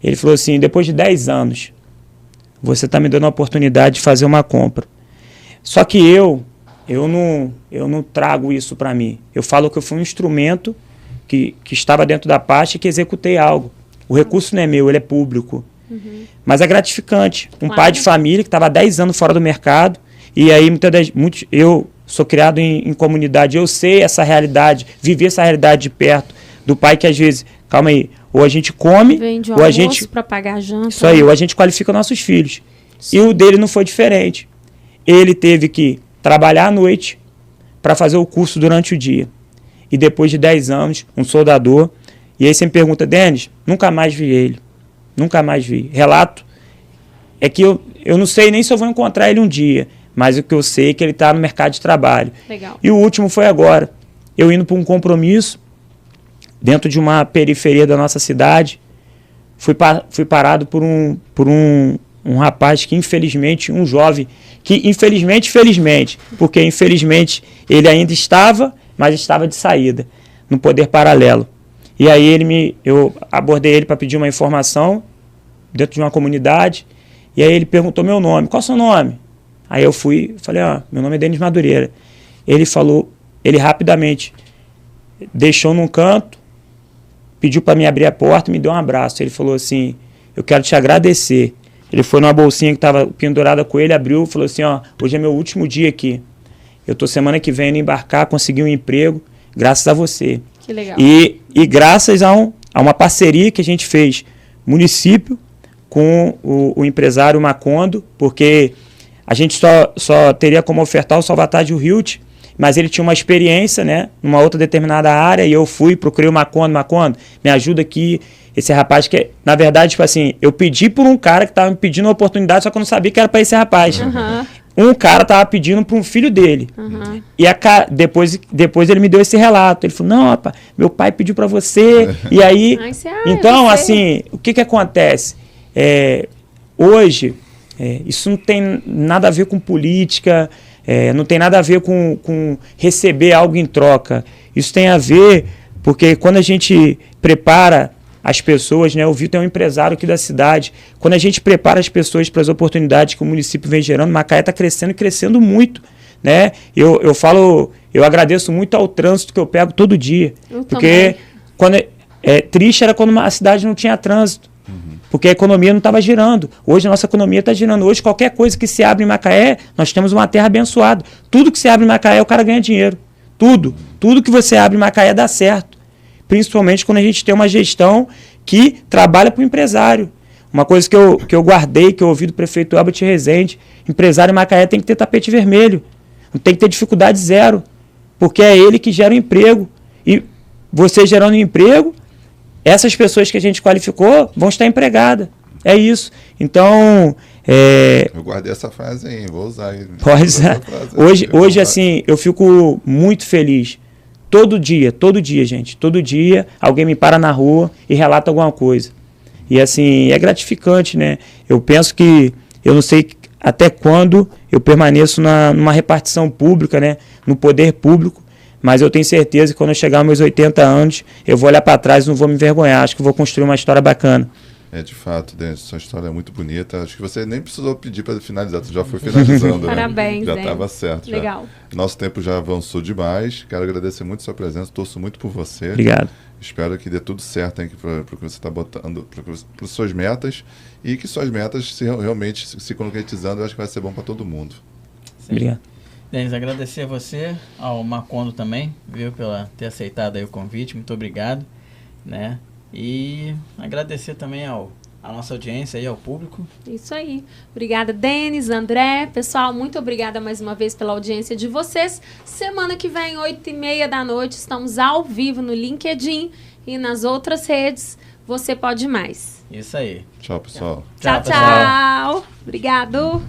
Ele falou assim, depois de 10 anos, você está me dando a oportunidade de fazer uma compra. Só que eu não trago isso para mim. Eu falo que eu fui um instrumento que estava dentro da pasta e que executei algo. O recurso não é meu, ele é público. Mas é gratificante. Um pai de família que estava há 10 anos fora do mercado, e aí eu sou criado em comunidade, eu sei essa realidade, viver essa realidade de perto, do pai que às vezes, calma aí, ou a gente come, vende ou a gente para pagar a janta. Isso aí, ou a gente qualifica nossos filhos. Sim. E o dele não foi diferente. Ele teve que trabalhar à noite para fazer o curso durante o dia. E depois de 10 anos, um soldador. E aí você me pergunta, Denis, nunca mais vi ele. Nunca mais vi. Relato é que eu não sei nem se eu vou encontrar ele um dia, mas o que eu sei é que ele está no mercado de trabalho. Legal. E o último foi agora. Eu indo para um compromisso dentro de uma periferia da nossa cidade, fui parado por um rapaz que infelizmente, um jovem, que felizmente, porque infelizmente ele ainda estava, mas estava de saída, no poder paralelo. E aí eu abordei ele para pedir uma informação dentro de uma comunidade, e aí ele perguntou meu nome, qual é o seu nome? Aí eu falei, meu nome é Denis Madureira. Ele rapidamente deixou num canto, pediu para me abrir a porta e me deu um abraço. Ele falou assim, eu quero te agradecer. Ele foi numa bolsinha que estava pendurada com ele, abriu e falou assim, hoje é meu último dia aqui. Eu estou semana que vem indo embarcar, consegui um emprego, graças a você. Que legal. E graças a uma parceria que a gente fez, município, com o empresário Macondo, porque a gente só teria como ofertar o Salvatagem Hilt mas ele tinha uma experiência, né, numa outra determinada área, e eu procurei o Macondo, me ajuda aqui, esse rapaz que, na verdade, tipo assim, eu pedi por um cara que estava me pedindo uma oportunidade, só que eu não sabia que era para esse rapaz. Um cara estava pedindo para um filho dele. E depois ele me deu esse relato. Ele falou, não, rapaz, meu pai pediu para você. E aí, então, assim, o que acontece? Hoje, isso não tem nada a ver com política, não tem nada a ver com receber algo em troca. Isso tem a ver porque quando a gente prepara as pessoas, né? O Vitor é um empresário aqui da cidade. Quando a gente prepara as pessoas para as oportunidades que o município vem gerando, Macaé está crescendo e crescendo muito, né? Eu agradeço muito ao trânsito que eu pego todo dia. Porque triste era quando a cidade não tinha trânsito. Porque a economia não estava girando. Hoje a nossa economia está girando. Hoje qualquer coisa que se abre em Macaé, nós temos uma terra abençoada. Tudo que se abre em Macaé, o cara ganha dinheiro. Tudo. Tudo que você abre em Macaé dá certo. Principalmente quando a gente tem uma gestão que trabalha para o empresário. Uma coisa que eu guardei, que eu ouvi do prefeito Albert Rezende, empresário em Macaé tem que ter tapete vermelho. Não tem que ter dificuldade zero. Porque é ele que gera o emprego. E você gerando emprego, essas pessoas que a gente qualificou vão estar empregadas. É isso. Então... Eu guardei essa frase aí, vou usar. Pode usar. Hoje, assim, eu fico muito feliz. Todo dia, gente. Todo dia alguém me para na rua e relata alguma coisa. E assim, é gratificante, né? Eu penso que, eu não sei até quando eu permaneço numa repartição pública, né? No poder público, mas eu tenho certeza que quando eu chegar aos meus 80 anos, eu vou olhar para trás e não vou me envergonhar. Acho que vou construir uma história bacana. De fato, Denis, sua história é muito bonita. Acho que você nem precisou pedir para finalizar, você já foi finalizando. Parabéns, né? Já estava certo. Legal. Já. Nosso tempo já avançou demais. Quero agradecer muito a sua presença, torço muito por você. Obrigado. Espero que dê tudo certo para o que você está botando, para suas metas, e que suas metas realmente se concretizando, eu acho que vai ser bom para todo mundo. Sim. Obrigado. Denis, agradecer a você, ao Macondo também, viu, pela ter aceitado aí o convite. Muito obrigado, né? E agradecer também a nossa audiência e ao público. Isso aí. Obrigada, Denis, André. Pessoal, muito obrigada mais uma vez pela audiência de vocês. Semana que vem, 8h30 da noite, estamos ao vivo no LinkedIn e nas outras redes. Você pode mais. Isso aí. Tchau, pessoal. Tchau, tchau. Obrigado.